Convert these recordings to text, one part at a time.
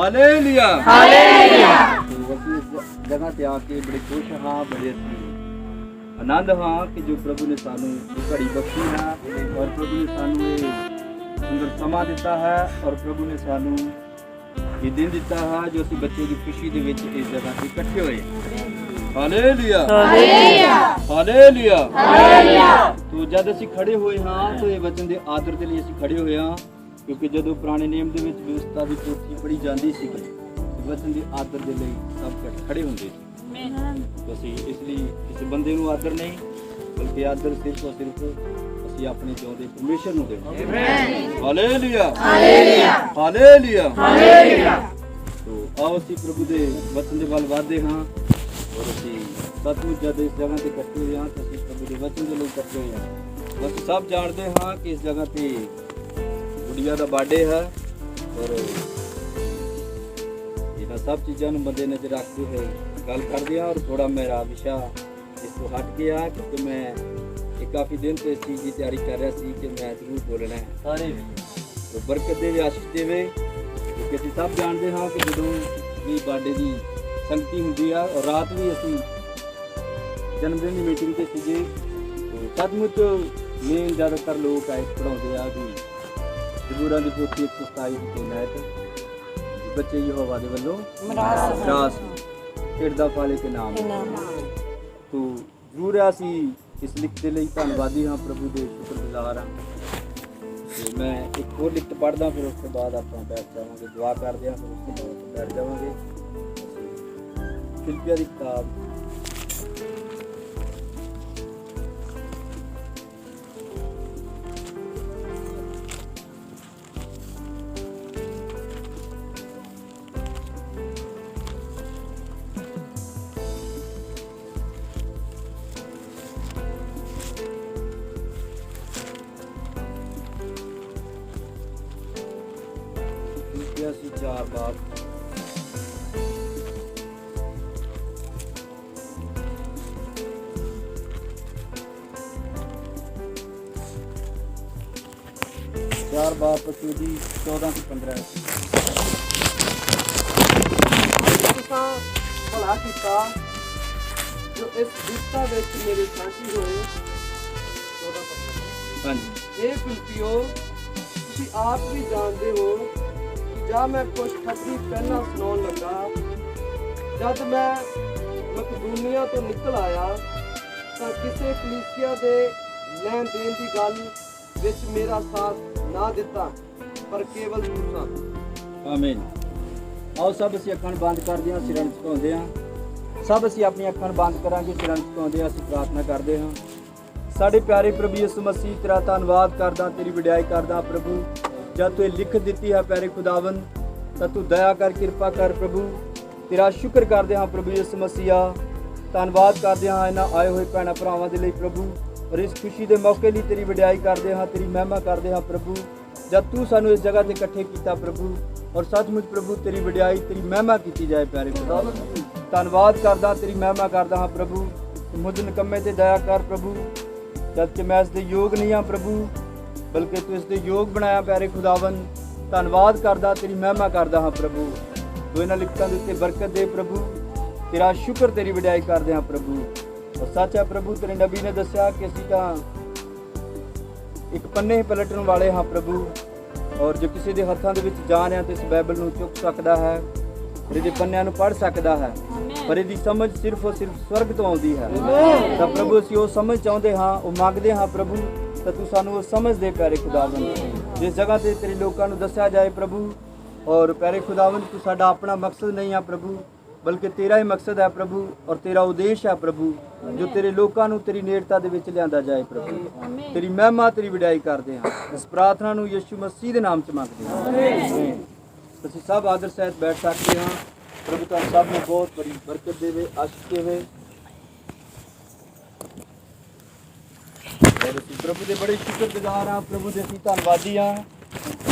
Hallelujah hallelujah. ਅਸੀਂ ਇਸ ਜਗ੍ਹਾ ਤੇ ਆ ਕੇ ਬੜੇ ਖੁਸ਼ ਹਾਂ, ਬੜੇ ਅਸੀਂ ਆਨੰਦ ਹਾਂ ਕਿ ਜੋ ਪ੍ਰਭੂ ਨੇ ਸਾਨੂੰ ਇਹ ਘੜੀ ਬਖਸ਼ੀ ਹੈ ਔਰ ਪ੍ਰਭੂ ਨੇ ਸਾਨੂੰ ਇਹ ਸੁੰਦਰ ਸਮਾਂ ਦਿੱਤਾ ਹੈ ਔਰ ਪ੍ਰਭੂ ਨੇ ਸਾਨੂੰ ਇਹ ਦਿਨ ਦਿੱਤਾ ਹੈ ਜੋ ਅਸੀਂ ਬੱਚੇ ਦੀ ਖੁਸ਼ੀ ਦੇ ਵਿੱਚ ਇਸ ਜਗ੍ਹਾ ਤੇ ਇਕੱਠੇ ਹੋਏ ਹਾਲੇਲੂਇਆ हालेलुया ਹਾਲੇਲੂਇਆ हालेलुया। ਤੋ ਜਦ ਅਸੀਂ ਖੜੇ ਹੋਏ ਹਾਂ ਤਾਂ ਇਹ ਵਚਨ ਦੇ ਆਦਰ ਦੇ ਲਈ ਅਸੀਂ ਖੜੇ ਹੋਏ ਹਾਂ ਕਿਉਂਕਿ ਜਦੋਂ ਪੁਰਾਣੇ ਨਿਯਮ ਦੇ ਵਿੱਚ ਵਿਵਸਥਾ ਦੀ ਪੋਥੀ ਪੜ੍ਹੀ ਜਾਂਦੀ ਸੀ ਵਚਨ ਦੇ ਆਦਰ ਦੇ ਲਈ ਸਭ ਖੜੇ ਹੁੰਦੇ ਸੀ। ਅਸੀਂ ਇਸ ਲਈ ਕਿਸੇ ਬੰਦੇ ਨੂੰ ਆਦਰ ਨਹੀਂ ਬਲਕਿ ਆਦਰ ਸਿਰਫ ਔਰ ਸਿਰਫ ਅਸੀਂ ਆਪਣੇ ਜਿਉਂਦੇ ਪਰਮੇਸ਼ਰ ਨੂੰ ਦੇਣਾ। Hallelujah hallelujah hallelujah hallelujah. ਤੋ ਆਓ ਅਸੀਂ ਪ੍ਰਭੂ ਦੇ ਵਚਨ ਦੇ ਵੱਲ ਵਧਦੇ ਹਾਂ ਔਰ ਅਸੀਂ ਸੱਚਮੁੱਚ ਜਦ ਇਸ ਜਗ੍ਹਾ ਤੇ ਇਕੱਠੇ ਹੋਏ ਹਾਂ ਤਾਂ ਅਸੀਂ ਪ੍ਰਭੂ ਦੇ ਵਚਨ ਦੇ ਲਈ ਇਕੱਠੇ ਹੋਏ ਹਾਂ। ਅਸੀਂ ਸਭ ਜਾਣਦੇ ਹਾਂ ਕਿ ਇਸ ਜਗ੍ਹਾ ਤੇ ਗੁੜੀਆ ਦਾ ਬਰਥਡੇ ਹੈ ਔਰ ਇਹਨਾਂ ਸਭ ਚੀਜ਼ਾਂ ਨੂੰ ਮੱਦੇ ਨਜ਼ਰ ਰੱਖਦੇ ਹੋਏ ਗੱਲ ਕਰਦੇ ਹਾਂ ਔਰ ਥੋੜਾ ਮੇਰਾ ਵਿਸ਼ਾ ਇਸ ਤੋਂ ਹਟ ਗਿਆ ਕਿਉਂਕਿ ਮੈਂ ਇਹ ਕਾਫੀ ਦਿਨ ਤੋਂ ਇਸ ਚੀਜ਼ ਦੀ ਤਿਆਰੀ ਕਰ ਰਿਹਾ ਸੀ ਕਿ ਮੈਂ ਜ਼ਰੂਰ ਬੋਲਣਾ ਹੈ ਸਾਰੇ ਤੋ ਬਰਕਤ ਦੇ ਆਸ਼ੀਸ਼ ਦੇਵੇ ਕਿਉਂਕਿ ਅਸੀਂ ਸਭ ਜਾਣਦੇ ਹਾਂ ਕਿ ਜਦੋਂ ਵੀ ਬਰਥਡੇ ਦੀ ਸੰਗਤੀ ਹੁੰਦੀ ਆ ਔਰ ਰਾਤ ਵੀ ਅਸੀਂ ਜਨਮ ਦਿਨ ਦੀ ਮੀਟਿੰਗ ਤੇ ਸੀਗੇ ਸੱਚਮੁੱਚ ਮੇਨ ਜ਼ਿਆਦਾਤਰ ਲੋਕ ਆਏ ਪੜਾਉਂਦੇ ਆ ਵੀ ਜ਼ਬੂਰਾਂ ਦੀ ਪੋਥੀ 127 ਦੀ ਤਹਿਤ ਬੱਚੇ ਯਹੋਵਾ ਦੇ ਵੱਲੋਂ ਰਾਸ ਖੇਡਦਾ ਪਾਲੇ ਕੇ ਨਾਮ ਤੋ ਜ਼ਰੂਰ ਅਸੀਂ ਇਸ ਲਿਖਤ ਦੇ ਲਈ ਧੰਨਵਾਦੀ ਹਾਂ ਪ੍ਰਭੂ ਦੇ ਸ਼ੁਕਰਗੁਜ਼ਾਰ ਹਾਂ ਤੇ ਮੈਂ ਇੱਕ ਹੋਰ ਲਿਖਤ ਪੜ੍ਹਦਾ ਫਿਰ ਉਸ ਤੋਂ ਬਾਅਦ ਆਪਾਂ ਬੈਠ ਜਾਵਾਂਗੇ ਦੁਆ ਕਰਦੇ ਹਾਂ ਫਿਰ ਉਸ ਤੋਂ ਬਾਅਦ ਬੈਠ ਜਾਵਾਂਗੇ ਫਿਲਿੱਪੀਆਂ ਦੀ ਕਿਤਾਬ ਅਸੀਂ 4 ਬਾਰ ਪਸ਼ੂ ਦੀ 14 ਤੋਂ 15 ਭਲਾ ਕੀਤਾ ਜੋ ਇਸ ਵਿਸਤਾ ਵਿੱਚ ਮੇਰੇ ਸਾਥੀ ਹੋਏ। ਹਾਂਜੀ ਇਹ ਫਿਲਿੱਪੀਓ ਤੁਸੀਂ ਆਪ ਵੀ ਜਾਣਦੇ ਹੋ ਕਿ ਜਾਂ ਮੈਂ ਖੁਸ਼ਖਬਰੀ ਪਹਿਲਾਂ ਸੁਣਾਉਣ ਲੱਗਾ ਜਦ ਮੈਂ ਮਕਦੂਨੀਆ ਤੋਂ ਨਿਕਲ ਆਇਆ ਤਾਂ ਕਿਸੇ ਕਲੀਸਿਆ ਦੇ ਲੈਣ ਦੇਣ ਦੀ ਗੱਲ ਵਿੱਚ ਮੇਰਾ ਸਾਥ ਨਾ ਦਿੱਤਾ ਪਰ ਕੇਵਲ ਤੁਸੀਂ। ਆਮੀਨ। ਆਓ ਸਭ ਅਸੀਂ ਅੱਖਾਂ ਬੰਦ ਕਰਦੇ ਹਾਂ ਸਿਰਾਂ ਝੁਕਾਉਂਦੇ ਹਾਂ ਸਭ ਅਸੀਂ ਆਪਣੀਆਂ ਅੱਖਾਂ ਬੰਦ ਕਰਾਂਗੇ ਸਿਰਾਂ ਝੁਕਾਉਂਦੇ ਹਾਂ ਅਸੀਂ ਪ੍ਰਾਰਥਨਾ ਕਰਦੇ ਹਾਂ। ਸਾਡੇ ਪਿਆਰੇ ਪ੍ਰਭੂ ਯਿਸੂ ਮਸੀਹ ਤੇਰਾ ਧੰਨਵਾਦ ਕਰਦਾ ਤੇਰੀ ਵਡਿਆਈ ਕਰਦਾ ਪ੍ਰਭੂ ਜਦ ਤੂੰ ਇਹ ਲਿਖ ਦਿੱਤੀ ਹੈ ਪਿਆਰੇ ਖੁਦਾਵੰਦ ਤਾਂ ਤੂੰ ਦਇਆ ਕਰ ਕਿਰਪਾ ਕਰ ਪ੍ਰਭੂ ਤੇਰਾ ਸ਼ੁਕਰ ਕਰਦੇ ਹਾਂ ਪ੍ਰਭੂ ਯਿਸੂ ਮਸੀਹਾ ਧੰਨਵਾਦ ਕਰਦੇ ਹਾਂ ਇਹਨਾਂ ਆਏ ਹੋਏ ਭੈਣਾਂ ਭਰਾਵਾਂ ਦੇ ਲਈ ਪ੍ਰਭੂ ਔਰ ਇਸ ਖੁਸ਼ੀ ਦੇ ਮੌਕੇ ਲਈ ਤੇਰੀ ਵਡਿਆਈ ਕਰਦੇ ਹਾਂ ਤੇਰੀ ਮਹਿਮਾ ਕਰਦੇ ਹਾਂ ਪ੍ਰਭੂ ਜਦ ਤੂੰ ਸਾਨੂੰ ਇਸ ਜਗ੍ਹਾ ਤੇ ਇਕੱਠੇ ਕੀਤਾ ਪ੍ਰਭੂ ਔਰ ਸੱਚਮੁੱਚ ਪ੍ਰਭੂ ਤੇਰੀ ਵਡਿਆਈ ਤੇਰੀ ਮਹਿਮਾ ਕੀਤੀ ਜਾਏ ਪਿਆਰੇ ਖੁਦਾਵੰਦ ਧੰਨਵਾਦ ਕਰਦਾ ਤੇਰੀ ਮਹਿਮਾ ਕਰਦਾ ਹਾਂ ਪ੍ਰਭੂ ਮੁਝ ਨਿਕੰਮੇ ਤੇ ਦਇਆ ਕਰ ਪ੍ਰਭੂ ਜਦ ਕਿ ਮੈਂ ਇਸ ਦੇ ਯੋਗ ਨਹੀਂ ਹਾਂ ਪ੍ਰਭੂ ਬਲਕਿ ਤੂੰ ਇਸ ਦੇ ਯੋਗ ਬਣਾਇਆ ਪਿਆਰੇ ਖੁਦਾਵੰਦ ਧੰਨਵਾਦ ਕਰਦਾ ਤੇਰੀ ਮਹਿਮਾ ਕਰਦਾ ਹਾਂ ਪ੍ਰਭੂ ਤੂੰ ਇਹਨਾਂ ਲਿਖਤਾਂ ਦੇ ਉੱਤੇ ਬਰਕਤ ਦੇ ਪ੍ਰਭੂ ਤੇਰਾ ਸ਼ੁਕਰ ਤੇਰੀ ਵਡਿਆਈ ਕਰਦੇ ਹਾਂ ਪ੍ਰਭੂ ਔਰ ਸੱਚ ਹੈ ਪ੍ਰਭੂ ਤੇਰੇ ਨਬੀ ਨੇ ਦੱਸਿਆ ਕਿ ਅਸੀਂ ਤਾਂ ਇੱਕ ਪੰਨੇ ਪਲਟਣ ਵਾਲੇ ਹਾਂ ਪ੍ਰਭੂ ਔਰ ਜੋ ਕਿਸੇ ਦੇ ਹੱਥਾਂ ਦੇ ਵਿੱਚ ਜਾਨ ਹੈ ਤੇ ਇਸ ਬਾਈਬਲ ਨੂੰ ਚੁੱਕ ਸਕਦਾ ਹੈ ਇਹਦੇ ਪੰਨਿਆਂ ਨੂੰ ਪੜ੍ਹ ਸਕਦਾ ਹੈ ਪਰ ਇਹਦੀ ਸਮਝ ਸਿਰਫ ਸਵਰਗ ਤੋਂ ਆਉਂਦੀ ਹੈ ਤਾਂ ਪ੍ਰਭੂ ਅਸੀਂ ਉਹ ਸਮਝ ਚਾਹੁੰਦੇ ਹਾਂ ਉਹ ਮੰਗਦੇ ਹਾਂ ਪ੍ਰਭੂ ਤਾਂ ਤੂੰ ਸਾਨੂੰ ਉਹ ਸਮਝ ਦੇ ਪਿਆਰੇ ਖੁਦਾਵੰਦ ਜਿਸ ਜਗ੍ਹਾ ਤੇ ਤੇਰੇ ਲੋਕਾਂ ਨੂੰ ਦੱਸਿਆ ਜਾਏ ਪ੍ਰਭੂ ਔਰ ਪਿਆਰੇ ਖੁਦਾਵੰਦ ਤੂੰ ਸਾਡਾ ਆਪਣਾ ਮਕਸਦ ਨਹੀਂ ਹੈ ਪ੍ਰਭੂ ਬਲਕਿ ਤੇਰਾ ਹੀ ਮਕਸਦ ਹੈ ਪ੍ਰਭੂ ਔਰ ਤੇਰਾ ਉਦੇਸ਼ ਹੈ ਪ੍ਰਭੂ ਜੋ ਤੇਰੇ ਲੋਕਾਂ ਨੂੰ ਤੇਰੀ ਨੇੜਤਾ ਦੇ ਵਿੱਚ ਲਿਆਂਦਾ ਜਾਏ ਪ੍ਰਭੂ ਤੇਰੀ ਮਹਿਮਾ ਤੇਰੀ ਵਡਿਆਈ ਕਰਦੇ ਹਾਂ ਇਸ ਪ੍ਰਾਰਥਨਾ ਨੂੰ ਯਿਸੂ ਮਸੀਹ ਦੇ ਨਾਮ 'ਚ ਮੰਗਦੇ ਹਾਂ ਆਮੀਨ। ਅਸੀਂ ਸਭ ਆਦਰ ਸਹਿਤ ਬੈਠ ਸਕਦੇ ਹਾਂ ਪ੍ਰਭੂ ਤੁਹਾਨੂੰ ਸਭ ਨੂੰ ਬਹੁਤ ਬੜੀ ਬਰਕਤ ਦੇਵੇ ਆਸ਼ੀਸ਼ ਦੇਵੇ ਔਰ ਅਸੀਂ ਪ੍ਰਭੂ ਦੇ ਬੜੇ ਸ਼ੁਕਰਗੁਜ਼ਾਰ ਹਾਂ ਪ੍ਰਭੂ ਦੇ ਅਸੀਂ ਧੰਨਵਾਦੀ ਹਾਂ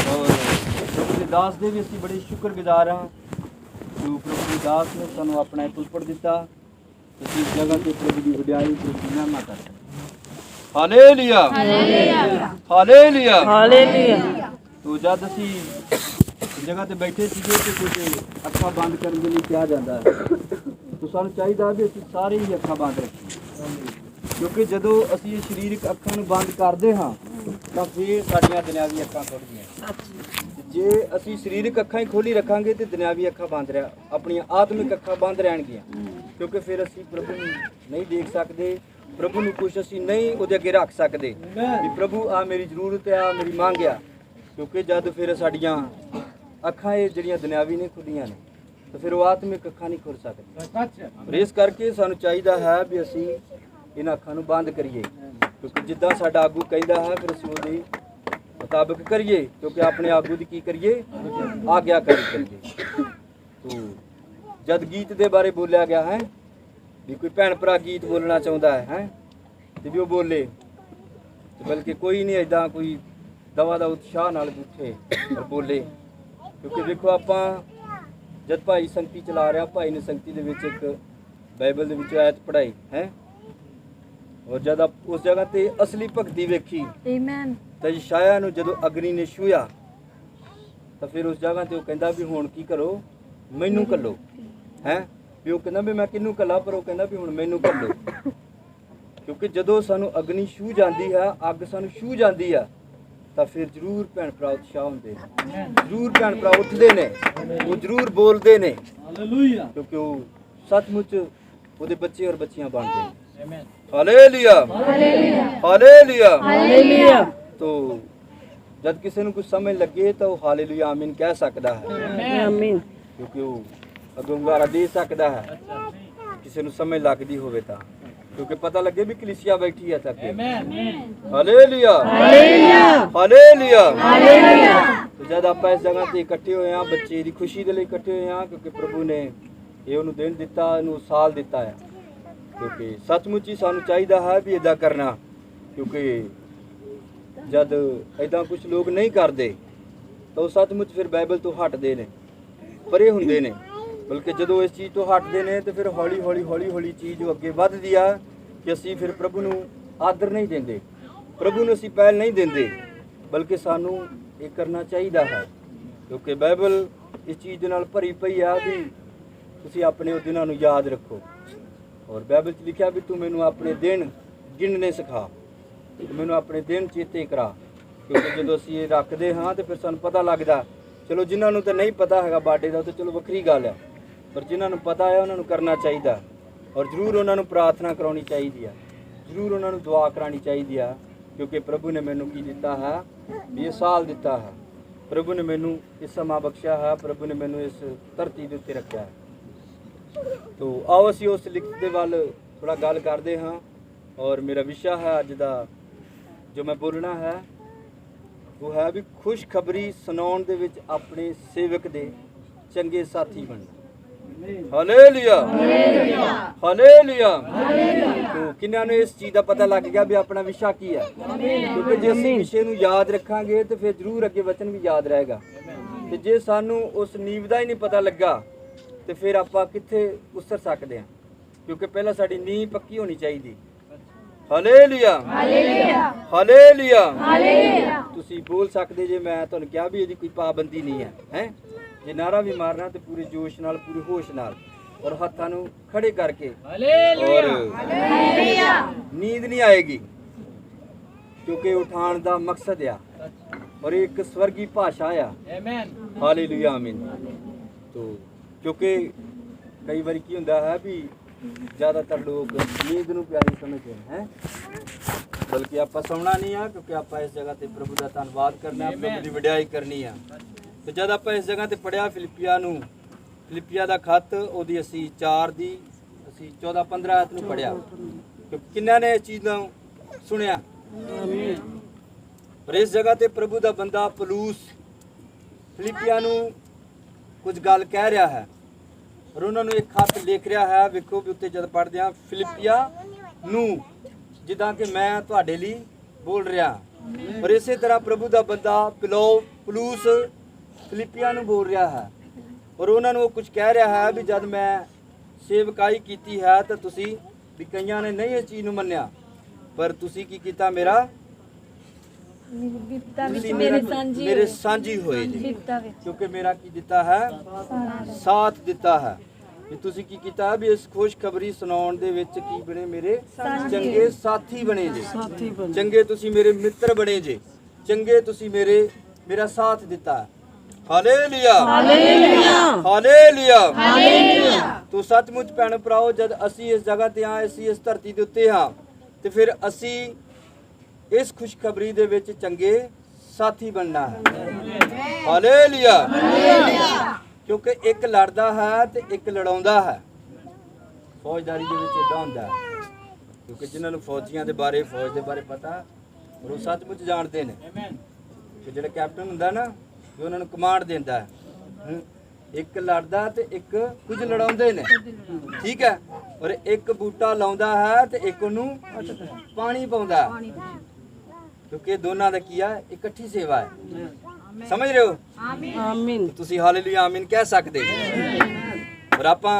ਔਰ ਪ੍ਰਭੂ ਦੇ ਦਾਸ ਦੇ ਵੀ ਅਸੀਂ ਬੜੇ ਸ਼ੁਕਰਗੁਜ਼ਾਰ ਹਾਂ ਜੋ ਪ੍ਰਭੂ ਦੇ ਦਾਸ ਨੇ ਸਾਨੂੰ ਆਪਣਾ ਪੁਲਪੜ ਦਿੱਤਾ ਅਸੀਂ ਇਸ ਜਗ੍ਹਾ ਤੇ ਪ੍ਰਭੂ ਦੀ ਵਡਿਆਈ ਤੇ ਮਹਿਮਾ ਕਰ ਸਕਦੇ ਹਾਲੇਲੂਇਆ ਹਾਲੇਲੂਇਆ ਹਾਲੇਲੂਇਆ हालेलुया। ਤੋ ਜਦ ਅਸੀਂ ਜਗ੍ਹਾ ਤੇ ਬੈਠੇ ਸੀਗੇ ਤੇ ਕੁਝ ਅੱਖਾਂ ਬੰਦ ਕਰਨ ਦੇ ਲਈ ਕਿਹਾ ਜਾਂਦਾ ਹੈ। ਤਾਂ ਸਾਨੂੰ ਚਾਹੀਦਾ ਵੀ ਅਸੀਂ ਸਾਰੇ ਹੀ ਅੱਖਾਂ ਬੰਦ ਰੱਖੀਏ, ਕਿਉਂਕਿ ਜਦੋਂ ਅਸੀਂ ਇਹ ਸਰੀਰਕ ਅੱਖਾਂ ਨੂੰ ਬੰਦ ਕਰਦੇ ਹਾਂ ਤਾਂ ਫਿਰ ਸਾਡੀਆਂ ਦੁਨਿਆਵੀ ਅੱਖਾਂ ਖੁੱਲ੍ਹਦੀਆਂ। ਜੇ ਅਸੀਂ ਸਰੀਰਕ ਅੱਖਾਂ ਹੀ ਖੋਲੀ ਰੱਖਾਂਗੇ ਤੇ ਦੁਨਿਆਵੀ ਅੱਖਾਂ ਬੰਦ ਰਹਿ ਆਪਣੀਆਂ ਆਤਮਿਕ ਅੱਖਾਂ ਬੰਦ ਰਹਿਣਗੀਆਂ, ਕਿਉਂਕਿ ਫਿਰ ਅਸੀਂ ਪ੍ਰਭੂ ਨੂੰ ਨਹੀਂ ਦੇਖ ਸਕਦੇ, ਪ੍ਰਭੂ ਨੂੰ ਕੁਛ ਅਸੀਂ ਨਹੀਂ ਉਹਦੇ ਅੱਗੇ ਰੱਖ ਸਕਦੇ ਵੀ ਪ੍ਰਭੂ ਆ ਮੇਰੀ ਜ਼ਰੂਰਤ ਆ, ਮੇਰੀ ਮੰਗ ਆ। ਕਿਉਂਕਿ ਜਦ ਫਿਰ ਸਾਡੀਆਂ ਅੱਖਾਂ ਇਹ ਜਿਹੜੀਆਂ ਦੁਨਿਆਵੀ ਨਹੀਂ ਖੁੱਲੀਆਂ ਨੇ ਤਾਂ ਫਿਰ ਉਹ ਆਤਮਿਕ ਅੱਖਾਂ ਨਹੀਂ ਖੁੱਲ ਸਕਦੀਆਂ। ਪਰ ਇਸ ਕਰਕੇ ਸਾਨੂੰ ਚਾਹੀਦਾ ਹੈ ਵੀ ਅਸੀਂ ਇਹਨਾਂ ਅੱਖਾਂ ਨੂੰ ਬੰਦ ਕਰੀਏ, ਕਿਉਂਕਿ ਜਿੱਦਾਂ ਸਾਡਾ ਆਗੂ ਕਹਿੰਦਾ ਹੈ ਫਿਰ ਅਸੀਂ ਉਹਦੇ ਮੁਤਾਬਕ ਕਰੀਏ, ਕਿਉਂਕਿ ਆਪਣੇ ਆਗੂ ਦੀ ਕੀ ਕਰੀਏ, ਆਗਿਆਕਾਰੀ ਕਰੀਏ। ਤੋ ਜਦ ਗੀਤ ਦੇ ਬਾਰੇ ਬੋਲਿਆ ਗਿਆ ਹੈ ਵੀ ਕੋਈ ਭੈਣ ਭਰਾ ਗੀਤ ਬੋਲਣਾ ਚਾਹੁੰਦਾ ਹੈ ਤੇ ਵੀ ਉਹ ਬੋਲੇ, ਤੇ ਬਲਕਿ ਕੋਈ ਨਹੀਂ ਏਦਾਂ ਕੋਈ ਦਵਾ ਦਾ ਉਤਸ਼ਾਹ ਨਾਲ ਉੱਠੇ ਔਰ ਬੋਲੇ। ਕਿਉਂਕਿ ਵੇਖੋ ਆਪਾਂ ਜਦ ਭਾਈ ਸੰਗਤੀ ਚਲਾ ਰਿਹਾ, ਭਾਈ ਨੇ ਸੰਗਤੀ ਦੇ ਵਿੱਚ ਇੱਕ ਬਾਈਬਲ ਦੇ ਵਿੱਚ ਆਇਤ ਪੜ੍ਹਾਈ ਹੈ, ਔਰ ਜਦ ਉਸ ਜਗ੍ਹਾ ਤੇ ਅਸਲੀ ਭਗਤੀ ਵੇਖੀ ਆਮੀਨ। ਤਾਂ ਯਸ਼ਾਇਆ ਨੂੰ ਜਦੋਂ ਅਗਨੀ ਨੇ ਛੂਹਿਆ ਤਾਂ ਫਿਰ ਉਸ ਜਗ੍ਹਾ ਤੇ ਉਹ ਕਹਿੰਦਾ ਵੀ ਹੁਣ ਕੀ ਕਰੋ, ਮੈਨੂੰ ਘੱਲੋ ਹੈ। ਵੀ ਉਹ ਕਹਿੰਦਾ ਵੀ ਮੈਂ ਕਿਹਨੂੰ ਘੱਲਾਂ, ਪਰ ਉਹ ਕਹਿੰਦਾ ਵੀ ਹੁਣ ਮੈਨੂੰ ਘੱਲੋ। ਕਿਉਂਕਿ ਜਦੋਂ ਸਾਨੂੰ ਅਗਨੀ ਛੂਹ ਜਾਂਦੀ ਹੈ, ਅੱਗ ਸਾਨੂੰ ਛੂਹ ਜਾਂਦੀ ਆ, ਤਾਂ ਫਿਰ ਜ਼ਰੂਰ ਭੈਣ ਭਰਾ ਉਤਸ਼ਾਹ ਹੁੰਦੇ ਨੇ, ਜ਼ਰੂਰ ਭੈਣ ਭਰਾ ਉੱਠਦੇ ਨੇ, ਉਹ ਜ਼ਰੂਰ ਬੋਲਦੇ ਨੇ, ਹਾਲੇਲੂਇਆ, ਕਿਉਂਕਿ ਉਹ ਸੱਚਮੁੱਚ ਉਹਦੇ ਬੱਚੇ ਔਰ ਬੱਚੀਆਂ ਬਣਦੇ ਨੇ। Hallelujah, hallelujah, hallelujah, hallelujah. ਤੋ ਜਦ ਕਿਸੇ ਨੂੰ ਕੁਝ ਸਮਝ ਲੱਗੇ ਤਾਂ ਉਹ ਹਾਲੇਲੂਇਆ ਆਮੀਨ ਕਹਿ ਸਕਦਾ ਹੈ, ਆਮੀਨ, ਕਿਉਂਕਿ ਉਹ ਅਗੰਗਾਰਾ ਦੇ ਸਕਦਾ ਹੈ ਕਿਸੇ ਨੂੰ ਸਮਝ ਲੱਗਦੀ ਹੋਵੇ ਤਾਂ, ਕਿਉਂਕਿ ਪਤਾ ਲੱਗੇ ਵੀ ਕਲੀਸਿਆ ਬੈਠੀ ਹੈ ਤੱਕ। Hallelujah, hallelujah, hallelujah, hallelujah. ਜਦ ਆਪਾਂ ਇਸ ਜਗ੍ਹਾ ਤੇ ਇਕੱਠੇ ਹੋਏ ਹਾਂ ਬੱਚੇ ਦੀ ਖੁਸ਼ੀ ਦੇ ਲਈ ਇਕੱਠੇ ਹੋਏ ਹਾਂ, ਕਿਉਂਕਿ ਪ੍ਰਭੂ ਨੇ ਇਹ ਉਹਨੂੰ ਦਿਨ ਦਿੱਤਾ, ਇਹਨੂੰ ਸਾਲ ਦਿੱਤਾ ਹੈ। ਕਿਉਂਕਿ ਸੱਚਮੁੱਚ ਹੀ ਸਾਨੂੰ ਚਾਹੀਦਾ ਹੈ ਵੀ ਇਦਾਂ ਕਰਨਾ, ਕਿਉਂਕਿ ਜਦ ਇਦਾਂ ਕੁਝ ਲੋਕ ਨਹੀਂ ਕਰਦੇ ਤਾਂ ਉਹ ਸੱਚਮੁੱਚ ਫਿਰ ਬਾਈਬਲ ਤੋਂ ਹਟਦੇ ਨੇ, ਪਰੇ ਹੁੰਦੇ ਨੇ। ਬਲਕਿ ਜਦੋਂ ਇਸ ਚੀਜ਼ ਤੋਂ ਹਟਦੇ ਨੇ ਤੇ ਫਿਰ ਹੌਲੀ ਹੌਲੀ ਹੌਲੀ ਹੌਲੀ ਚੀਜ਼ ਅੱਗੇ ਵੱਧਦੀ ਆ ਕਿ ਅਸੀਂ ਫਿਰ ਪ੍ਰਭੂ ਨੂੰ ਆਦਰ ਨਹੀਂ ਦਿੰਦੇ, ਪ੍ਰਭੂ ਨੂੰ ਅਸੀਂ ਪਹਿਲ ਨਹੀਂ ਦਿੰਦੇ। ਬਲਕਿ ਸਾਨੂੰ ਇਹ ਕਰਨਾ ਚਾਹੀਦਾ ਹੈ, ਕਿਉਂਕਿ ਬਾਈਬਲ ਇਸ ਚੀਜ਼ ਦੇ ਨਾਲ ਭਰੀ ਪਈ ਆ ਵੀ ਤੁਸੀਂ ਆਪਣੇ ਉਹ ਦਿਨਾਂ ਨੂੰ ਯਾਦ ਰੱਖੋ। ਔਰ ਬਾਈਬਲ 'ਚ ਲਿਖਿਆ ਵੀ ਤੂੰ ਮੈਨੂੰ ਆਪਣੇ ਦਿਨ ਗਿਣਨੇ ਸਿਖਾ, ਮੈਨੂੰ ਆਪਣੇ ਦਿਨ ਚੇਤੇ ਕਰਾ। ਕਿਉਂਕਿ ਜਦੋਂ ਅਸੀਂ ਇਹ ਰੱਖਦੇ ਹਾਂ ਤੇ ਫਿਰ ਸਾਨੂੰ ਪਤਾ ਲੱਗਦਾ, ਚਲੋ ਜਿਨ੍ਹਾਂ ਨੂੰ ਤਾਂ ਨਹੀਂ ਪਤਾ ਹੈਗਾ ਬਾਡੇ ਦਾ ਤਾਂ ਚਲੋ ਵੱਖਰੀ ਗੱਲ ਆ, ਪਰ ਜਿਨ੍ਹਾਂ ਨੂੰ ਪਤਾ ਹੈ ਉਹਨਾਂ ਨੂੰ ਕਰਨਾ ਚਾਹੀਦਾ, ਔਰ ਜ਼ਰੂਰ ਉਹਨਾਂ ਨੂੰ ਪ੍ਰਾਰਥਨਾ ਕਰਾਉਣੀ ਚਾਹੀਦੀ ਆ, ਜ਼ਰੂਰ ਉਹਨਾਂ ਨੂੰ ਦੁਆ ਕਰਾਉਣੀ ਚਾਹੀਦੀ ਆ। ਕਿਉਂਕਿ ਪ੍ਰਭੂ ਨੇ ਮੈਨੂੰ ਕੀ ਦਿੱਤਾ ਹੈ, ਵੀ ਇਹ ਸਾਲ ਦਿੱਤਾ ਹੈ, ਪ੍ਰਭੂ ਨੇ ਮੈਨੂੰ ਇਹ ਸਮਾਂ ਬਖਸ਼ਿਆ ਹੈ, ਪ੍ਰਭੂ ਨੇ ਮੈਨੂੰ ਇਸ ਧਰਤੀ ਦੇ ਉੱਤੇ ਰੱਖਿਆ ਹੈ। ਤੋ ਆਓ ਅਸੀਂ ਉਸ ਲਿਖਤ ਦੇ ਵੱਲ ਥੋੜਾ ਗੱਲ ਕਰਦੇ ਹਾਂ। ਔਰ ਮੇਰਾ ਵਿਸ਼ਾ ਹੈ ਅੱਜ ਦਾ ਜੋ ਮੈਂ ਬੋਲਣਾ ਹੈ ਉਹ ਹੈ ਵੀ ਖੁਸ਼ਖਬਰੀ ਸੁਣਾਉਣ ਦੇ ਵਿੱਚ ਆਪਣੇ ਸੇਵਕ ਦੇ ਚੰਗੇ ਸਾਥੀ ਬਣਨਾ। Hallelujah, hallelujah, hallelujah. ਤੋ ਕਿੰਨਾਂ ਨੂੰ ਇਸ ਚੀਜ਼ ਦਾ ਪਤਾ ਲੱਗ ਗਿਆ ਵੀ ਆਪਣਾ ਵਿਸ਼ਾ ਕੀ ਹੈ? ਕਿਉਂਕਿ ਜੇ ਅਸੀਂ ਵਿਸ਼ੇ ਨੂੰ ਯਾਦ ਰੱਖਾਂਗੇ ਤੇ ਫਿਰ ਜ਼ਰੂਰ ਅੱਗੇ ਵਚਨ ਵੀ ਯਾਦ ਰਹੇਗਾ। ਤੇ ਜੇ ਸਾਨੂੰ ਉਸ ਨੀਂਵ ਦਾ ਹੀ ਨਹੀਂ ਪਤਾ ਲੱਗਾ ਤੇ ਫਿਰ ਆਪਾਂ ਕਿੱਥੇ ਉਸਰ ਸਕਦੇ ਹਾਂ? ਕਿਉਂਕਿ ਪਹਿਲਾਂ ਸਾਡੀ ਨੀਂਹ ਪੱਕੀ ਹੋਣੀ ਚਾਹੀਦੀ। Hallelujah, hallelujah, hallelujah, hallelujah. ਤੁਸੀਂ ਬੋਲ ਸਕਦੇ ਜੇ, ਮੈਂ ਤੁਹਾਨੂੰ ਕਿਹਾ ਵੀ ਇਹਦੀ ਕੋਈ ਪਾਬੰਦੀ ਨਹੀਂ ਹੈ, ਹੈ ਜੇ ਨਾਰਾ ਵੀ ਮਾਰਨਾ ਤੇ ਪੂਰੇ ਜੋਸ਼ ਨਾਲ, ਪੂਰੇ ਹੋਸ਼ ਨਾਲ, ਔਰ ਹੱਥਾਂ ਨੂੰ ਖੜੇ ਕਰਕੇ, ਔਰ ਨੀਂਦ ਨਹੀਂ ਆਏਗੀ, ਕਿਉਂਕਿ ਉਠਾਉਣ ਦਾ ਮਕਸਦ ਆ ਔਰ ਇੱਕ ਸਵਰਗੀ ਭਾਸ਼ਾ ਆ। ਹਾਲੇਲੂਇਆ, ਆਮੀਨ। ਤੋ ਕਿਉਂਕਿ ਕਈ ਵਾਰੀ ਕੀ ਹੁੰਦਾ ਹੈ ਵੀ ਜ਼ਿਆਦਾਤਰ ਲੋਕ ਨੀਂਦ ਨੂੰ ਪਿਆਰੀ ਸਮਝਦੇ ਹੈ, ਬਲਕਿ ਆਪਾਂ ਸੌਣਾ ਨਹੀਂ ਆ, ਕਿਉਂਕਿ ਆਪਾਂ ਇਸ ਜਗ੍ਹਾ ਤੇ ਪ੍ਰਭੂ ਦਾ ਧੰਨਵਾਦ ਕਰਨਾ, ਪ੍ਰਭੂ ਦੀ ਵਡਿਆਈ ਕਰਨੀ ਆ। ਤੇ ਜਦ ਆਪਾਂ ਇਸ ਜਗ੍ਹਾ ਤੇ ਪੜਿਆ ਫਿਲਿੱਪੀਆਂ ਦਾ ਖੱਤ, ਉਹਦੀ ਅਸੀਂ 4 ਦੀ ਅਸੀਂ 14-15 ਆਇਤ ਨੂੰ ਪੜਿਆ। ਕਿੰਨਾਂ ਨੇ ਇਸ ਚੀਜ਼ ਨੂੰ ਸੁਣਿਆ? ਪਰ ਇਸ ਜਗ੍ਹਾ ਤੇ ਪ੍ਰਭੂ ਦਾ ਬੰਦਾ ਪਲੂਸ ਫਿਲਿੱਪੀਆਂ ਨੂੰ ਕੁਝ ਗੱਲ ਕਹਿ ਰਿਹਾ ਹੈ ਔਰ ਉਹਨਾਂ ਨੂੰ ਇੱਕ ਖੱਤ ਲਿਖ ਰਿਹਾ ਹੈ। ਵੇਖੋ ਵੀ ਉੱਤੇ ਜਦ ਪੜ੍ਹਦੇ ਹਾਂ ਫਿਲਿੱਪੀਆਂ ਨੂੰ, ਜਿੱਦਾਂ ਕਿ ਮੈਂ ਤੁਹਾਡੇ ਲਈ ਬੋਲ ਰਿਹਾ, ਪਰ ਇਸੇ ਤਰ੍ਹਾਂ ਪ੍ਰਭੂ ਦਾ ਬੰਦਾ ਪਲੂਸ ਫਿਲਿੱਪੀਆਂ ਨੂੰ ਬੋਲ ਰਿਹਾ ਹੈ ਔਰ ਉਹਨਾਂ ਨੂੰ ਉਹ ਕੁਝ ਕਹਿ ਰਿਹਾ ਹੈ ਵੀ ਜਦ ਮੈਂ ਸੇਵਕਾਈ ਕੀਤੀ ਹੈ ਤਾਂ ਤੁਸੀਂ ਵੀ ਕਈਆਂ ਨੇ ਨਹੀਂ ਇਸ ਚੀਜ਼ ਨੂੰ ਮੰਨਿਆ, ਪਰ ਤੁਸੀਂ ਕੀ ਕੀਤਾ? ਮੇਰਾ ਬਿਪਤਾ ਵਿੱਚ ਤੁਸੀਂ ਮੇਰੇ ਸਾਂਝੀ ਮੇਰੇ ਸਾਂਝੀ ਹੋਏ ਜੀ ਬਿਪਤਾ ਵਿੱਚ ਕਿਉਂਕਿ ਮੇਰਾ ਕੀ ਦਿੱਤਾ ਹੈ ਸਾਥ ਦਿੱਤਾ ਹੈ ਵੀ ਤੁਸੀਂ ਕੀ ਕੀਤਾ ਵੀ ਇਸ ਖੁਸ਼ਖਬਰੀ ਸੁਣਾਉਣ ਦੇ ਵਿੱਚ ਕੀ ਬਣੇ ਮੇਰੇ ਚੰਗੇ ਸਾਥੀ ਬਣੇ ਜੇ ਚੰਗੇ ਤੁਸੀਂ ਮੇਰੇ ਮਿੱਤਰ ਬਣੇ ਜੇ ਚੰਗੇ ਤੁਸੀਂ ਮੇਰਾ ਸਾਥ ਦਿੱਤਾ ਹੈ। ਹਾਲੇਲੂਇਆ ਹਾਲੇਲੂਇਆ ਹਾਲੇਲੂਇਆ ਤੋ ਸੱਚਮੁੱਚ ਭੈਣ ਭਰਾਓ ਜਦ ਅਸੀਂ ਇਸ ਜਗ੍ਹਾ ਤੇ ਆਏ ਅਸੀਂ ਇਸ ਧਰਤੀ ਦੇ ਉੱਤੇ ਹਾਂ ਤੇ ਫਿਰ ਅਸੀਂ ਇਸ ਖੁਸ਼ਖਬਰੀ ਦੇ ਵਿੱਚ ਚੰਗੇ ਸਾਥੀ ਬਣਨਾ ਹੈ। ਹਾਲੇਲੂਇਆ ਕਿਉਂਕਿ ਇੱਕ ਲੜਦਾ ਹੈ ਤੇ ਇੱਕ ਲੜਾਉਂਦਾ ਹੈ। ਫੌਜਦਾਰੀ ਦੇ ਵਿੱਚ ਇਦਾਂ ਹੁੰਦਾ ਹੈ ਕਿਉਂਕਿ ਜਿਨ੍ਹਾਂ ਨੂੰ ਫੌਜੀਆਂ ਦੇ ਬਾਰੇ ਫੌਜ ਦੇ ਬਾਰੇ ਪਤਾ ਉਹ ਸੱਚਮੁੱਚ ਜਾਣਦੇ ਨੇ ਕਿ ਜਿਹੜਾ ਕੈਪਟਨ ਹੁੰਦਾ ਨਾ ਜੋ ਉਹਨਾਂ ਨੂੰ ਕਮਾਂਡ ਦਿੰਦਾ ਹੈ ਇੱਕ ਲੜਦਾ ਤੇ ਇੱਕ ਕੁਝ ਲੜਾਉਂਦੇ ਨੇ ਠੀਕ ਹੈ ਔਰ ਇੱਕ ਬੂਟਾ ਲਾਉਂਦਾ ਹੈ ਤੇ ਇੱਕ ਉਹਨੂੰ ਪਾਣੀ ਪਾਉਂਦਾ ਹੈ ਕਿਉਂਕਿ ਦੋਨਾਂ ਦਾ ਕੀ ਹੈ ਇਕੱਠੀ ਸੇਵਾ ਹੈ। ਸਮਝ ਰਹੇ ਹੋ ਆਮੀਨ ਤੁਸੀਂ ਹਾਲੇਲੂਇਆ ਆਮੀਨ ਕਹਿ ਸਕਦੇ ਔਰ ਆਪਾਂ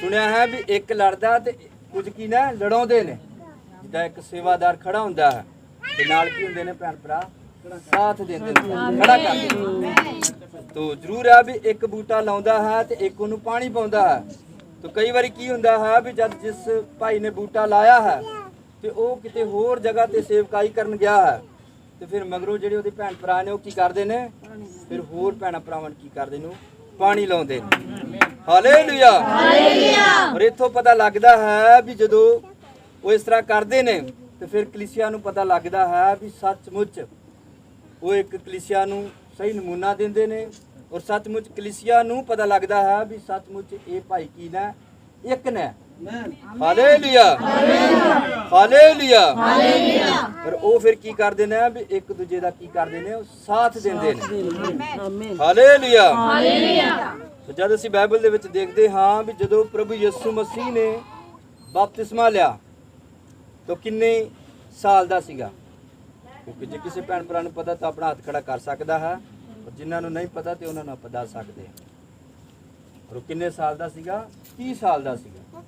ਸੁਣਿਆ ਹੈ ਵੀ ਇੱਕ ਲੜਦਾ ਤੇ ਕੁਝ ਕੀ ਨਾ ਲੜਾਉਂਦੇ ਨੇ ਜਿੱਦਾਂ ਇੱਕ ਸੇਵਾਦਾਰ ਖੜਾ ਹੁੰਦਾ ਹੈ ਤੇ ਨਾਲ ਕੀ ਹੁੰਦੇ ਨੇ ਭੈਣ ਭਰਾ ਸਾਥ ਦਿੰਦੇ ਨੇ ਖੜਾ ਕਰਦੇ ਨੇ ਤੋ ਜ਼ਰੂਰ ਹੈ ਵੀ ਇੱਕ ਬੂਟਾ ਲਾਉਂਦਾ ਹੈ ਤੇ ਇੱਕ ਉਹਨੂੰ ਪਾਣੀ ਪਾਉਂਦਾ ਹੈ। ਤੋ ਕਈ ਵਾਰੀ ਕੀ ਹੁੰਦਾ ਹੈ ਵੀ ਜਦ ਜਿਸ ਭਾਈ ਨੇ ਬੂਟਾ ਲਾਇਆ ਹੈ ਤੇ ਉਹ ਕਿਤੇ ਹੋਰ ਜਗ੍ਹਾ ਤੇ ਸੇਵਕਾਈ ਕਰਨ ਗਿਆ ਹੈ ਤੇ ਫਿਰ ਮਗਰੋਂ ਜਿਹੜੇ ਉਹਦੇ ਭੈਣ ਭਰਾ ਨੇ ਉਹ ਕੀ ਕਰਦੇ ਨੇ ਫਿਰ ਹੋਰ ਭੈਣਾਂ ਭਰਾਵਾਂ ਕੀ ਕਰਦੇ ਨੇ ਪਾਣੀ ਲਾਉਂਦੇ ਨੇ। ਹਾਲੇਲੂਇਆ ਔਰ ਇੱਥੋਂ ਪਤਾ ਲੱਗਦਾ ਹੈ ਵੀ ਜਦੋਂ ਉਹ ਇਸ ਤਰ੍ਹਾਂ ਕਰਦੇ ਨੇ ਤੇ ਫਿਰ ਕਲੀਸਿਆ ਨੂੰ ਪਤਾ ਲੱਗਦਾ ਹੈ ਵੀ ਸੱਚਮੁੱਚ ਉਹ ਇੱਕ ਕਲੀਸਿਆ ਨੂੰ ਸਹੀ ਨਮੂਨਾ ਦਿੰਦੇ ਨੇ ਔਰ ਸੱਚਮੁੱਚ ਕਲੀਸਿਆ ਨੂੰ ਪਤਾ ਲੱਗਦਾ ਹੈ ਵੀ ਸੱਚਮੁੱਚ ਇਹ ਭਾਈ ਕੀ ਨੇ ਇੱਕ ਨੇ। ਹਾਲੇਲੂਇਆ ਹਾਲੇਲੂਇਆ ਔਰ ਉਹ ਫਿਰ ਕੀ ਕਰਦੇ ਨੇ ਵੀ ਇੱਕ ਦੂਜੇ ਦਾ ਕੀ ਕਰਦੇ ਨੇ ਉਹ ਸਾਥ ਦਿੰਦੇ ਨੇ। ਹਾਲੇਲੂਇਆ ਜਦ ਅਸੀਂ ਬਾਈਬਲ ਦੇ ਵਿੱਚ ਦੇਖਦੇ ਹਾਂ ਵੀ ਜਦੋਂ ਪ੍ਰਭੂ ਯਿਸੂ ਮਸੀਹ ਨੇ ਬਪਤਿਸਮਾ ਲਿਆ ਤਾਂ ਕਿੰਨੇ ਸਾਲ ਦਾ ਸੀਗਾ ਕਿਉਂਕਿ ਜੇ ਕਿਸੇ ਭੈਣ ਭਰਾ ਨੂੰ ਪਤਾ ਤਾਂ ਆਪਣਾ ਹੱਥ ਖੜਾ ਕਰ ਸਕਦਾ ਹੈ ਔਰ ਜਿਨ੍ਹਾਂ ਨੂੰ ਨਹੀਂ ਪਤਾ ਤੇ ਉਹਨਾਂ ਨੂੰ ਆਪਾਂ ਦੱਸ ਸਕਦੇ ਹਾਂ। ਔਰ ਉਹ ਕਿੰਨੇ ਸਾਲ ਦਾ ਸੀਗਾ 30 ਸਾਲ ਦਾ ਸੀਗਾ।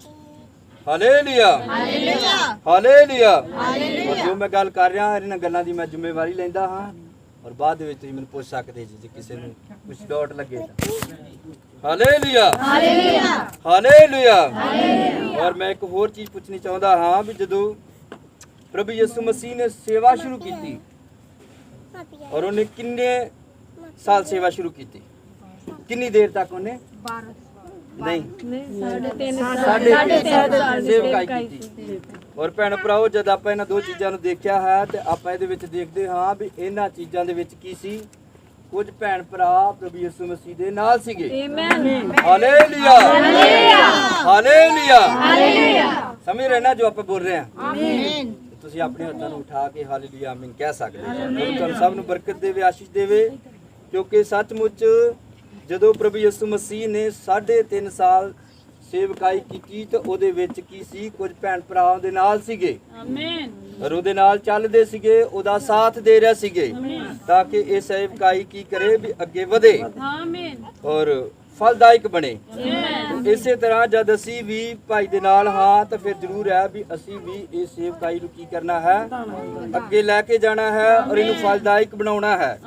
ਹਾਲੇਲੂਇਆ ਹਾਲੇਲੂਇਆ ਔਰ ਜੋ ਮੈਂ ਗੱਲ ਕਰ ਰਿਹਾ ਇਹਨਾਂ ਗੱਲਾਂ ਦੀ ਮੈਂ ਜ਼ਿੰਮੇਵਾਰੀ ਲੈਂਦਾ ਹਾਂ ਔਰ ਬਾਅਦ ਦੇ ਵਿੱਚ ਤੁਸੀਂ ਮੈਨੂੰ ਪੁੱਛ ਸਕਦੇ ਜੀ ਜੇ ਕਿਸੇ ਨੂੰ ਕੁਝ ਡਾਊਟ ਲੱਗੇ ਤਾਂ। ਹਾਲੇਲੂਇਆ ਹਾਲੇਲੂਇਆ ਔਰ ਮੈਂ ਇੱਕ ਹੋਰ ਚੀਜ਼ ਪੁੱਛਣੀ ਚਾਹੁੰਦਾ ਹਾਂ ਵੀ ਜਦੋਂ ਪ੍ਰਭੂ ਯਿਸੂ ਮਸੀਹ ਨੇ ਸੇਵਾ ਸ਼ੁਰੂ ਕੀਤੀ ਔਰ ਉਹਨੇ ਕਿੰਨੇ ਸਾਲ ਸੇਵਾ ਸ਼ੁਰੂ ਕੀਤੀ ਕਿੰਨੀ ਦੇਰ ਤੱਕ ਉਹਨੇ 12 ਨਹੀਂ ਸਾਢੇ ਤਿੰਨ ਸੇਵਕਾਈ ਕੀਤੀ। ਔਰ ਭੈਣ ਭਰਾਓ ਜਦ ਆਪਾਂ ਇਹਨਾਂ ਦੋ ਚੀਜ਼ਾਂ ਨੂੰ ਦੇਖਿਆ ਹੈ ਤੇ ਆਪਾਂ ਇਹਦੇ ਵਿੱਚ ਦੇਖਦੇ ਹਾਂ ਵੀ ਇਹਨਾਂ ਚੀਜ਼ਾਂ ਦੇ ਵਿੱਚ ਕੀ ਸੀ ਕੁਝ ਭੈਣ ਭਰਾ ਪ੍ਰਭੂ ਯਿਸੂ ਮਸੀਹ ਦੇ ਨਾਲ ਸੀਗੇ। ਆਮੀਨ ਹਾਲੇਲੂਇਆ ਹਾਲੇਲੂਇਆ ਸਮਝ ਰਹੇ ਨਾ ਜੋ ਆਪਾਂ ਬੋਲ ਰਹੇ ਹਾਂ ਆਮੀਨ ਤੁਸੀਂ ਆਪਣੇ ਹੱਥਾਂ ਨੂੰ ਉਠਾ ਕੇ ਹਾਲੇਲੂਇਆ ਆਮੀਨ ਕਹਿ ਸਕਦੇ ਹੋ। ਤੁਹਾਨੂੰ ਸਭ ਨੂੰ ਬਰਕਤ ਦੇਵੇ ਆਸ਼ੀਸ਼ ਦੇਵੇ ਕਿਉਂਕਿ ਸੱਚਮੁੱਚ ਜਦੋਂ ਪ੍ਰਭੂ ਯਿਸੂ ਮਸੀਹ ਨੇ 3.5 ਸਾਲ ਸੇਵਕਾਈ ਕੀਤੀ ਤੇ ਉਹਦੇ ਵਿੱਚ ਕੀ ਸੀ ਕੁਝ ਭੈਣ ਭਰਾਵਾਂ ਦੇ ਨਾਲ ਸੀਗੇ ਆਮੀਨ ਔਰ ਉਹਦੇ ਨਾਲ ਚੱਲਦੇ ਸੀਗੇ ਉਹਦਾ ਸਾਥ ਦੇ ਰਹੇ ਸੀਗੇ ਤਾਂ ਕਿ ਇਹ ਸੇਵਕਾਈ ਕੀ ਕਰੇ ਵੀ ਅੱਗੇ ਵਧੇ ਆਮੀਨ ਔਰ ਫਲਦਾਇਕ ਬਣੇ। ਇਸੇ ਤਰ੍ਹਾਂ ਜਦ ਅਸੀਂ ਵੀ ਭਾਈ ਦੇ ਨਾਲ ਹਾਂ ਤਾਂ ਫਿਰ ਜ਼ਰੂਰ ਹੈ ਵੀ ਅਸੀਂ ਵੀ ਇਹ ਸੇਵਕਾਈ ਨੂੰ ਕੀ ਕਰਨਾ ਹੈ ਅੱਗੇ ਲੈ ਕੇ ਜਾਣਾ ਹੈ ਔਰ ਇਹਨੂੰ ਫਲਦਾਇਕ ਬਣਾਉਣਾ ਹੈ।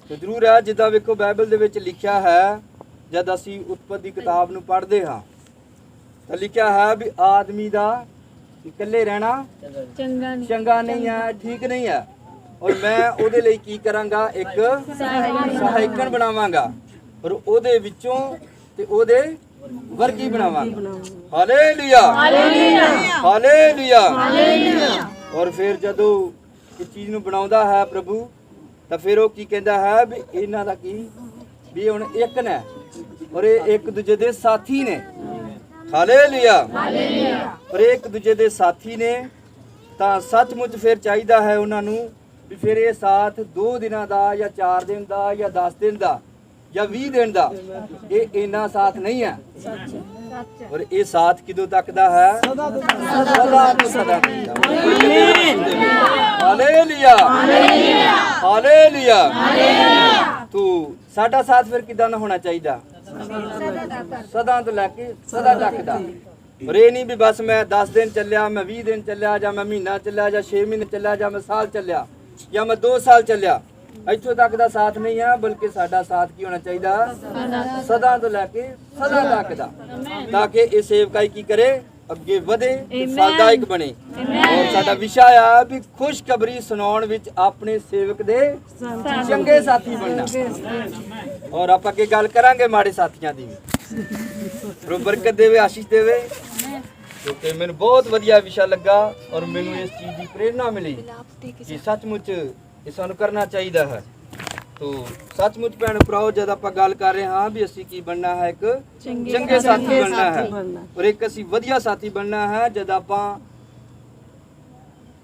ਤੇ ਜ਼ਰੂਰ ਹੈ ਜਿੱਦਾਂ ਵੇਖੋ ਬਾਈਬਲ ਦੇ ਵਿੱਚ ਲਿਖਿਆ ਹੈ ਜਦ ਅਸੀਂ ਉਤਪਤੀ ਦੀ ਕਿਤਾਬ ਨੂੰ ਪੜ੍ਹਦੇ ਹਾਂ ਤਾਂ ਲਿਖਿਆ ਹੈ ਵੀ ਆਦਮੀ ਦਾ ਇਕੱਲੇ ਰਹਿਣਾ ਚੰਗਾ ਨਹੀਂ ਹੈ ਠੀਕ ਨਹੀਂ ਹੈ ਔਰ ਮੈਂ ਉਹਦੇ ਲਈ ਕੀ ਕਰਾਂਗਾ ਇੱਕ ਸਹਾਇਕਣ ਬਣਾਵਾਂਗਾ ਔਰ ਉਹਦੇ ਵਿੱਚੋਂ ਤੇ ਉਹਦੇ ਵਰਗੀ ਬਣਾਵਾਂਗਾ। ਹਾਲੇਲੂਇਆ ਹਾਲੇਲੂਇਆ ਔਰ ਫਿਰ ਜਦੋਂ ਇਸ ਚੀਜ਼ ਨੂੰ ਬਣਾਉਂਦਾ ਹੈ ਪ੍ਰਭੂ ਤਾਂ ਫਿਰ ਉਹ ਕੀ ਕਹਿੰਦਾ ਹੈ ਵੀ ਇਹਨਾਂ ਦਾ ਕੀ ਵੀ ਹੁਣ ਇੱਕ ਨੇ ਔਰ ਇਹ ਇੱਕ ਦੂਜੇ ਦੇ ਸਾਥੀ ਨੇ। ਹਾਲੇਲੂਇਆ ਔਰ ਇੱਕ ਦੂਜੇ ਦੇ ਸਾਥੀ ਨੇ ਤਾਂ ਸੱਚਮੁੱਚ ਫਿਰ ਚਾਹੀਦਾ ਹੈ ਉਹਨਾਂ ਨੂੰ ਵੀ ਫਿਰ ਇਹ ਸਾਥ 2 ਦਿਨਾਂ ਦਾ ਜਾਂ 4 ਦਿਨ ਦਾ ਜਾਂ 10 ਦਿਨ ਦਾ ਜਾਂ 20 ਦਿਨ ਦਾ ਇਹ ਇੰਨਾ ਸਾਥ ਨਹੀਂ ਹੈ ਔਰ ਇਹ ਸਾਥ ਕਿਦੋਂ ਤੱਕ ਦਾ ਹੈ ਸਦਾ ਤੋਂ ਸਦਾ ਹਾਲੇਲੂਇਆ ਹਾਲੇਲੂਇਆ ਤੂੰ ਸਾਡਾ ਸਾਥ ਫਿਰ ਕਿਦਾਂ ਦਾ ਹੋਣਾ ਚਾਹੀਦਾ ਸਦਾ ਤੋਂ ਲੈ ਕੇ ਸਦਾ ਤੱਕ ਦਾ ਔਰ ਇਹ ਨਹੀਂ ਵੀ ਬਸ ਮੈਂ 10 ਦਿਨ ਚੱਲਿਆ, ਮੈਂ 20 ਦਿਨ ਚੱਲਿਆ, ਜਾਂ ਮੈਂ ਮਹੀਨਾ ਚੱਲਿਆ, ਜਾਂ 6 ਮਹੀਨੇ ਚੱਲਿਆ, ਜਾਂ ਮੈਂ ਸਾਲ ਚੱਲਿਆ, ਜਾਂ ਮੈਂ 2 ਸਾਲ ਚੱਲਿਆ। ਇੱਥੋਂ ਤੱਕ ਦਾ ਸਾਥ ਨਹੀਂ ਆ, ਬਲਕਿ ਸਾਡਾ ਸਾਥ ਕੀ ਹੋਣਾ ਚਾਹੀਦਾ? ਸਦਾ ਤੋਂ ਲੈ ਕੇ ਸਦਾ ਤੱਕ ਦਾ, ਤਾਂ ਕਿ ਇਹ ਸੇਵਕਾਈ ਕੀ ਕਰੇ? ਅੱਗੇ ਵਧੇ ਤੇ ਫਲਦਾਇਕ ਬਣੇ। ਔਰ ਸਾਡਾ ਵਿਸ਼ਾ ਆ ਵੀ ਖੁਸ਼ਖਬਰੀ ਸੁਣਾਉਣ ਵਿੱਚ ਆਪਣੇ ਸੇਵਕ ਦੇ ਚੰਗੇ ਸਾਥੀ ਬਣਨਾ। ਔਰ ਆਪਾਂ ਅੱਗੇ ਗੱਲ ਕਰਾਂਗੇ ਮਾੜੇ ਸਾਥੀਆਂ ਦੀ। ਪ੍ਰਭੂ ਬਰਕਤ ਦੇਵੇ, ਆਸ਼ੀਸ਼ ਦੇਵੇ, ਕਿਉਂਕਿ ਮੈਨੂੰ ਬਹੁਤ ਵਧੀਆ ਵਿਸ਼ਾ ਲੱਗਾ ਔਰ ਮੈਨੂੰ ਇਸ ਚੀਜ਼ ਦੀ ਪ੍ਰੇਰਣਾ ਮਿਲੀ ਕਿ ਸੱਚਮੁੱਚ ਇਹ ਸਾਨੂੰ ਕਰਨਾ ਚਾਹੀਦਾ ਹੈ। ਤੋ ਸੱਚਮੁੱਚ ਭੈਣ ਭਰਾਓ, ਜਦ ਆਪਾਂ ਗੱਲ ਕਰ ਰਹੇ ਹਾਂ ਵੀ ਅਸੀਂ ਕੀ ਬਣਨਾ ਹੈ, ਇੱਕ ਚੰਗੇ ਸਾਥੀ ਬਣਨਾ ਹੈ ਔਰ ਇੱਕ ਅਸੀਂ ਵਧੀਆ ਸਾਥੀ ਬਣਨਾ ਹੈ। ਜਦ ਆਪਾਂ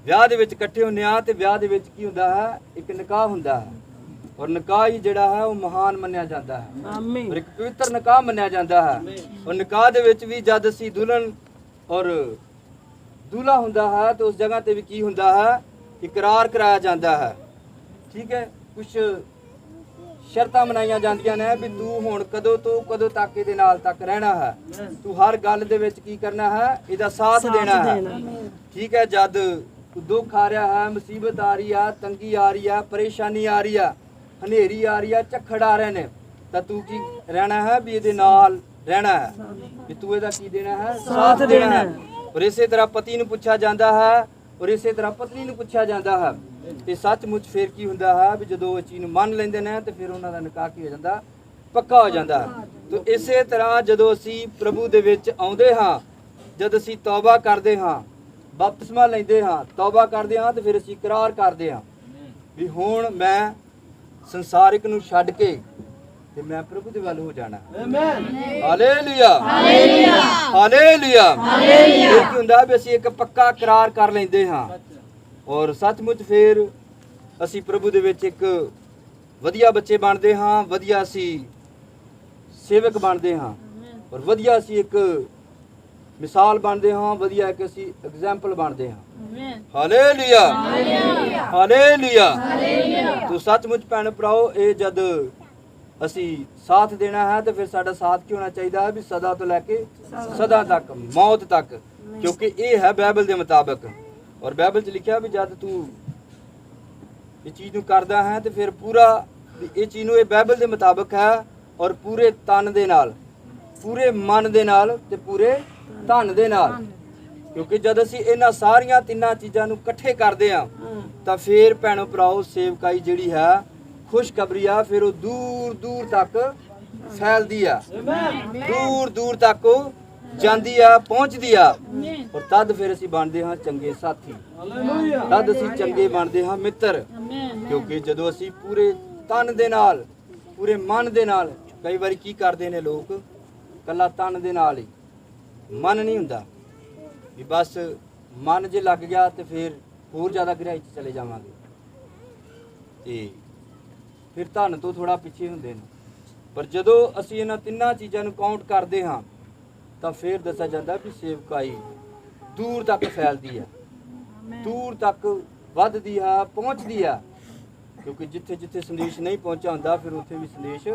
ਵਿਆਹ ਦੇ ਵਿੱਚ ਇਕੱਠੇ ਹੁੰਦੇ ਹਾਂ ਤੇ ਵਿਆਹ ਦੇ ਵਿੱਚ ਕੀ ਹੁੰਦਾ ਹੈ? ਇੱਕ ਨਿਕਾਹ ਹੁੰਦਾ ਹੈ ਔਰ ਨਿਕਾਹ ਹੀ ਜਿਹੜਾ ਹੈ ਉਹ ਮਹਾਨ ਮੰਨਿਆ ਜਾਂਦਾ ਹੈ ਔਰ ਇੱਕ ਪਵਿੱਤਰ ਨਿਕਾਹ ਮੰਨਿਆ ਜਾਂਦਾ ਹੈ। ਔਰ ਨਿਕਾਹ ਦੇ ਵਿੱਚ ਵੀ ਜਦ ਅਸੀਂ ਦੁਲਹਨ ਔਰ ਦੂल्हा ਹੁੰਦਾ ਹੈ ਤਾਂ ਉਸ ਜਗ੍ਹਾ ਤੇ ਵੀ ਕੀ ਹੁੰਦਾ ਹੈ? ਇਕਰਾਰ ਕਰਾਇਆ ਜਾਂਦਾ ਹੈ। ਠੀਕ ਹੈ, ਕੁਝ ਸ਼ਰਤਾਂ ਬਣਾਈਆਂ ਜਾਂਦੀਆਂ ਨੇ ਵੀ ਤੂੰ ਹੁਣ ਕਦੋਂ ਤੋਂ ਕਦੋਂ ਤੱਕ ਇਹਦੇ ਨਾਲ ਤੱਕ ਰਹਿਣਾ ਹੈ, ਤੂੰ ਹਰ ਗੱਲ ਦੇ ਵਿੱਚ ਕੀ ਕਰਨਾ ਹੈ? ਇਹਦਾ ਸਾਥ ਦੇਣਾ ਹੈ। ਠੀਕ ਹੈ, ਜਦ ਦੁੱਖ ਆ ਰਿਹਾ ਹੈ, ਮੁਸੀਬਤ ਆ ਰਹੀ ਆ, ਤੰਗੀ ਆ ਰਹੀ ਆ, ਪਰੇਸ਼ਾਨੀ ਆ ਰਹੀ ਆ, ਹਨੇਰੀ ਆ ਰਹੀ ਆ, ਝੱਖੜ ਆ ਰਹੇ ਨੇ, ਤਾਂ ਤੂੰ ਕੀ ਰਹਿਣਾ ਹੈ? ਵੀ ਇਹਦੇ ਨਾਲ ਰਹਿਣਾ ਹੈ, ਵੀ ਤੂੰ ਇਹਦਾ ਕੀ ਦੇਣਾ ਹੈ? ਸਾਥ ਦੇਣਾ ਹੈ। ਔਰ ਇਸੇ ਤਰ੍ਹਾਂ ਪਤੀ ਨੂੰ ਪੁੱਛਿਆ ਜਾਂਦਾ ਹੈ ਔਰ ਇਸੇ ਤਰ੍ਹਾਂ ਪਤਨੀ ਨੂੰ ਪੁੱਛਿਆ ਜਾਂਦਾ ਹੈ। ਤੇ ਸੱਚਮੁੱਚ ਫਿਰ ਕੀ ਹੁੰਦਾ ਹੈ ਵੀ ਜਦੋਂ ਇਹ ਚੀਜ਼ ਨੂੰ ਮੰਨ ਲੈਂਦੇ ਨੇ ਤੇ ਫਿਰ ਉਹਨਾਂ ਦਾ ਨਿਕਾਹ ਕੀ ਹੋ ਜਾਂਦਾ? ਪੱਕਾ ਹੋ ਜਾਂਦਾ ਹੈ। ਤੇ ਇਸੇ ਤਰ੍ਹਾਂ ਜਦੋਂ ਅਸੀਂ ਪ੍ਰਭੂ ਦੇ ਵਿੱਚ ਆਉਂਦੇ ਹਾਂ, ਜਦ ਅਸੀਂ ਤੌਬਾ ਕਰਦੇ ਹਾਂ, ਬਪਤਿਸਮਾ ਲੈਂਦੇ ਹਾਂ, ਤੌਬਾ ਕਰਦੇ ਹਾਂ, ਤੇ ਫਿਰ ਅਸੀਂ ਇਕਰਾਰ ਕਰਦੇ ਹਾਂ ਵੀ ਹੁਣ ਮੈਂ ਸੰਸਾਰਿਕ ਨੂੰ ਛੱਡ ਕੇ ਤੇ ਮੈਂ ਪ੍ਰਭੂ ਦੇ ਵੱਲ ਹੋ ਜਾਣਾ। Hallelujah, hallelujah, hallelujah. ਇਹ ਕੀ ਹੁੰਦਾ ਵੀ ਅਸੀਂ ਇੱਕ ਪੱਕਾ ਇਕਰਾਰ ਕਰ ਲੈਂਦੇ ਹਾਂ ਔਰ ਸੱਚਮੁੱਚ ਫਿਰ ਅਸੀਂ ਪ੍ਰਭੂ ਦੇ ਵਿੱਚ ਇੱਕ ਵਧੀਆ ਬੱਚੇ ਬਣਦੇ ਹਾਂ, ਵਧੀਆ ਅਸੀਂ ਸੇਵਕ ਬਣਦੇ ਹਾਂ ਔਰ ਵਧੀਆ ਅਸੀਂ ਇੱਕ ਮਿਸਾਲ ਬਣਦੇ ਹਾਂ, ਵਧੀਆ ਇੱਕ ਅਸੀਂ ਐਗਜ਼ਾਮਪਲ ਬਣਦੇ ਹਾਂ। Hallelujah, hallelujah. ਤੋ ਸੱਚਮੁੱਚ ਭੈਣ ਭਰਾਓ, ਇਹ ਜਦ ਅਸੀਂ ਸਾਥ ਦੇਣਾ ਹੈ ਤੇ ਫਿਰ ਸਾਡਾ ਸਾਥ ਕੀ ਹੋਣਾ ਚਾਹੀਦਾ ਹੈ? ਵੀ ਸਦਾ ਤੋਂ ਲੈ ਕੇ ਸਦਾ ਤੱਕ, ਮੌਤ ਤੱਕ, ਕਿਉਂਕਿ ਇਹ ਹੈ ਬਾਈਬਲ ਦੇ ਮੁਤਾਬਕ। ਔਰ ਬਾਈਬਲ 'ਚ ਲਿਖਿਆ ਵੀ ਜਦ ਤੂੰ ਇਹ ਚੀਜ਼ ਨੂੰ ਕਰਦਾ ਹੈ ਤੇ ਫਿਰ ਪੂਰਾ ਇਹ ਚੀਜ਼ ਨੂੰ, ਇਹ ਬਾਈਬਲ ਦੇ ਮੁਤਾਬਕ ਹੈ ਔਰ ਪੂਰੇ ਤਨ ਦੇ ਨਾਲ, ਪੂਰੇ ਮਨ ਦੇ ਨਾਲ ਤੇ ਪੂਰੇ ਧਨ ਦੇ ਨਾਲ। ਕਿਉਂਕਿ ਜਦ ਅਸੀਂ ਇਹਨਾਂ ਸਾਰੀਆਂ ਤਿੰਨਾਂ ਚੀਜ਼ਾਂ ਨੂੰ ਇਕੱਠੇ ਕਰਦੇ ਹਾਂ ਤਾਂ ਫਿਰ ਭੈਣੋ ਭਰਾਓ ਸੇਵਕਾਈ ਜਿਹੜੀ ਹੈ, ਖੁਸ਼ਖਬਰੀ ਆ, ਫਿਰ ਉਹ ਦੂਰ ਦੂਰ ਤੱਕ ਫੈਲਦੀ ਆ, ਦੂਰ ਦੂਰ ਤੱਕ ਉਹ ਜਾਂਦੀ ਆ, ਪਹੁੰਚਦੀ ਆ। ਔਰ ਤਦ ਫਿਰ ਅਸੀਂ ਬਣਦੇ ਹਾਂ ਚੰਗੇ ਸਾਥੀ, ਤਦ ਅਸੀਂ ਚੰਗੇ ਬਣਦੇ ਹਾਂ ਮਿੱਤਰ। ਕਿਉਂਕਿ ਜਦੋਂ ਅਸੀਂ ਪੂਰੇ ਤਨ ਦੇ ਨਾਲ, ਪੂਰੇ ਮਨ ਦੇ ਨਾਲ, ਕਈ ਵਾਰੀ ਕੀ ਕਰਦੇ ਨੇ ਲੋਕ, ਕੱਲਾ ਤਨ ਦੇ ਨਾਲ ਹੀ, ਮਨ ਨਹੀਂ ਹੁੰਦਾ ਵੀ ਬਸ ਮਨ ਜੇ ਲੱਗ ਗਿਆ ਤੇ ਫਿਰ ਹੋਰ ਜ਼ਿਆਦਾ ਗਹਿਰਾਈ 'ਚ ਚਲੇ ਜਾਵਾਂਗੇ ਤੇ ਫਿਰ ਧਨ ਤੋਂ ਥੋੜਾ ਪਿੱਛੇ ਹੁੰਦੇ ਨੇ। ਪਰ ਜਦੋਂ ਅਸੀਂ ਇਹਨਾਂ ਤਿੰਨਾਂ ਚੀਜ਼ਾਂ ਨੂੰ ਕਾਊਂਟ ਕਰਦੇ ਹਾਂ ਤਾਂ ਫਿਰ ਦੱਸਿਆ ਜਾਂਦਾ ਵੀ ਸੇਵਕਾਈ ਦੂਰ ਤੱਕ ਫੈਲਦੀ ਹੈ, ਦੂਰ ਤੱਕ ਵੱਧਦੀ ਹੈ, ਪਹੁੰਚਦੀ ਹੈ। ਕਿਉਂਕਿ ਜਿੱਥੇ ਜਿੱਥੇ ਸੰਦੇਸ਼ ਨਹੀਂ ਪਹੁੰਚਿਆ ਹੁੰਦਾ ਫਿਰ ਉੱਥੇ ਵੀ ਸੰਦੇਸ਼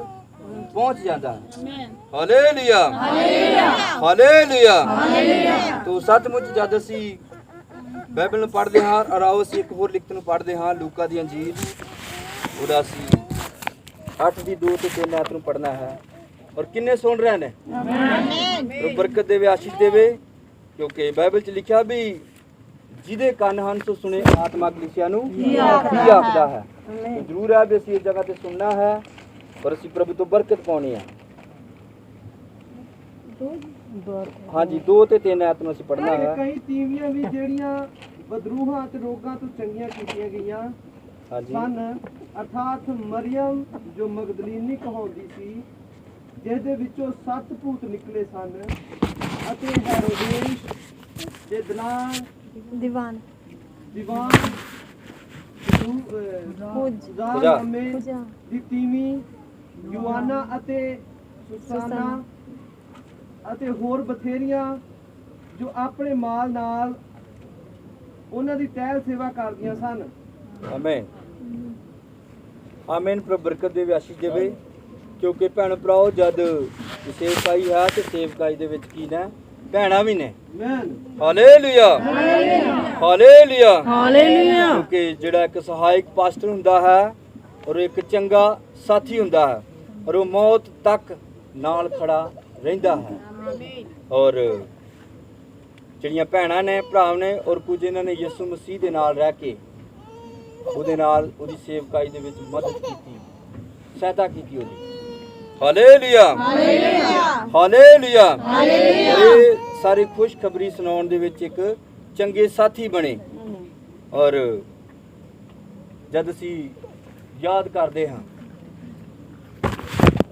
ਪਹੁੰਚ ਜਾਂਦਾ ਹੈ। Hallelujah, hallelujah. ਤੋ ਸੱਚਮੁੱਚ ਜਦ ਅਸੀਂ ਬਾਈਬਲ ਨੂੰ ਪੜ੍ਹਦੇ ਹਾਂ, ਔਰ ਆਓ ਅਸੀਂ ਇੱਕ ਹੋਰ ਲਿਖਤ ਨੂੰ ਪੜ੍ਹਦੇ ਹਾਂ, ਲੂਕਾ ਦੀ ਅੰਜੀਲ, ਉਹਦਾ ਅਸੀਂ 8 ਦੀ 2 ਤੇ 3 ਆਇਤ ਨੂੰ ਪੜ੍ਹਨਾ ਹੈ। ਔਰ ਕਿੰਨੇ ਸੁਣ ਰਹੇ ਨੇ? ਆਮੀਨ। ਬਰਕਤ ਦੇਵੇ, ਆਸ਼ੀਸ਼ ਦੇਵੇ। ਕਿਉਂਕਿ ਬਾਈਬਲ 'ਚ ਲਿਖਿਆ ਵੀ ਜਿਹਦੇ ਕੰਨ ਹਨ ਸੋ ਸੁਣੇ, ਆਤਮਾ ਕਲੀਸਿਆ ਨੂੰ ਕੀ ਆਖਦਾ ਹੈ। ਜ਼ਰੂਰ ਹੈ ਵੀ ਅਸੀਂ ਇਸ ਜਗ੍ਹਾ ਤੇ ਸੁਣਨਾ ਹੈ ਪਰ ਅਸੀਂ ਪ੍ਰਭੂ ਤੋਂ ਬਰਕਤ ਪਾਉਣੀ ਹੈ। ਹਾਂਜੀ, 2 ਤੇ 3 ਆਇਤ ਨੂੰ ਅਸੀਂ ਪੜ੍ਹਨਾ ਹੈ। ਕਈ ਤੀਵੀਆਂ ਵੀ ਜਿਹੜੀਆਂ ਬਦਰੂਹਾਂ ਤੇ ਰੋਗਾਂ ਤੋਂ ਚੰਗੀਆਂ ਕੀਤੀਆਂ ਗਈਆਂ ਸਨ, ਅਰਥਾਤ ਮਰੀਅਮ ਜੋ ਮਗਦਲੀਨੀ ਕਹਾਉਂਦੀ ਸੀ, ਜਿਸ ਦੇ ਵਿੱਚੋਂ 7 ਭੂਤ ਨਿਕਲੇ ਸਨ, ਅਤੇ ਹੈਰੋਦੇਸ ਦੇ ਦੀਵਾਨ ਦੀ ਤੀਵੀਂ ਯੂਆਨਾ ਅਤੇ ਸੁਸਾਨਾ ਅਤੇ ਹੋਰ ਬਥੇਰੀਆਂ ਜੋ ਆਪਣੇ ਮਾਲ ਨਾਲ ਉਹਨਾਂ ਦੀ ਟਹਿਲ ਸੇਵਾ ਕਰਦੀਆਂ ਸਨ। ਆਮੀਨ, ਆਮੀਨ। ਪ੍ਰਭੂ ਬਰਕਤ ਦੇਵੇ, ਆਸ਼ੀਸ਼ ਦੇਵੇ। ਕਿਉਂਕਿ ਭੈਣ ਭਰਾਓ ਜਦ ਸੇਵਕਾਈ ਹੈ ਤੇ ਸੇਵਕਾਈ ਦੇ ਵਿੱਚ ਕੀ ਨੇ? ਭੈਣਾਂ ਵੀ ਨੇ। Amen hallelujah hallelujah. ਹਾਲੇਲੂਇਆ। ਕਿਉਂਕਿ ਜਿਹੜਾ ਇੱਕ ਸਹਾਇਕ ਪਾਸਟਰ ਹੁੰਦਾ ਹੈ ਔਰ ਇੱਕ ਚੰਗਾ ਸਾਥੀ ਹੁੰਦਾ ਹੈ ਔਰ ਉਹ ਮੌਤ ਤੱਕ ਨਾਲ ਖੜਾ ਰਹਿੰਦਾ ਹੈ। ਔਰ ਜਿਹੜੀਆਂ ਭੈਣਾਂ ਨੇ ਭਰਾ ਨੇ ਔਰ ਕੁਝ ਇਹਨਾਂ ਨੇ ਯਿਸੂ ਮਸੀਹ ਦੇ ਨਾਲ ਰਹਿ ਕੇ ਉਹਦੇ ਨਾਲ ਉਹਦੀ ਸੇਵਕਾਈ ਦੇ ਵਿੱਚ ਮਦਦ ਕੀਤੀ, ਸਹਾਇਤਾ ਕੀਤੀ ਉਹਦੀ। Hallelujah hallelujah. ਇਹ ਸਾਰੀ ਖੁਸ਼ਖਬਰੀ ਸੁਣਾਉਣ ਦੇ ਵਿੱਚ ਇੱਕ ਚੰਗੇ ਸਾਥੀ ਬਣੇ। ਔਰ ਜਦ ਅਸੀਂ ਯਾਦ ਕਰਦੇ ਹਾਂ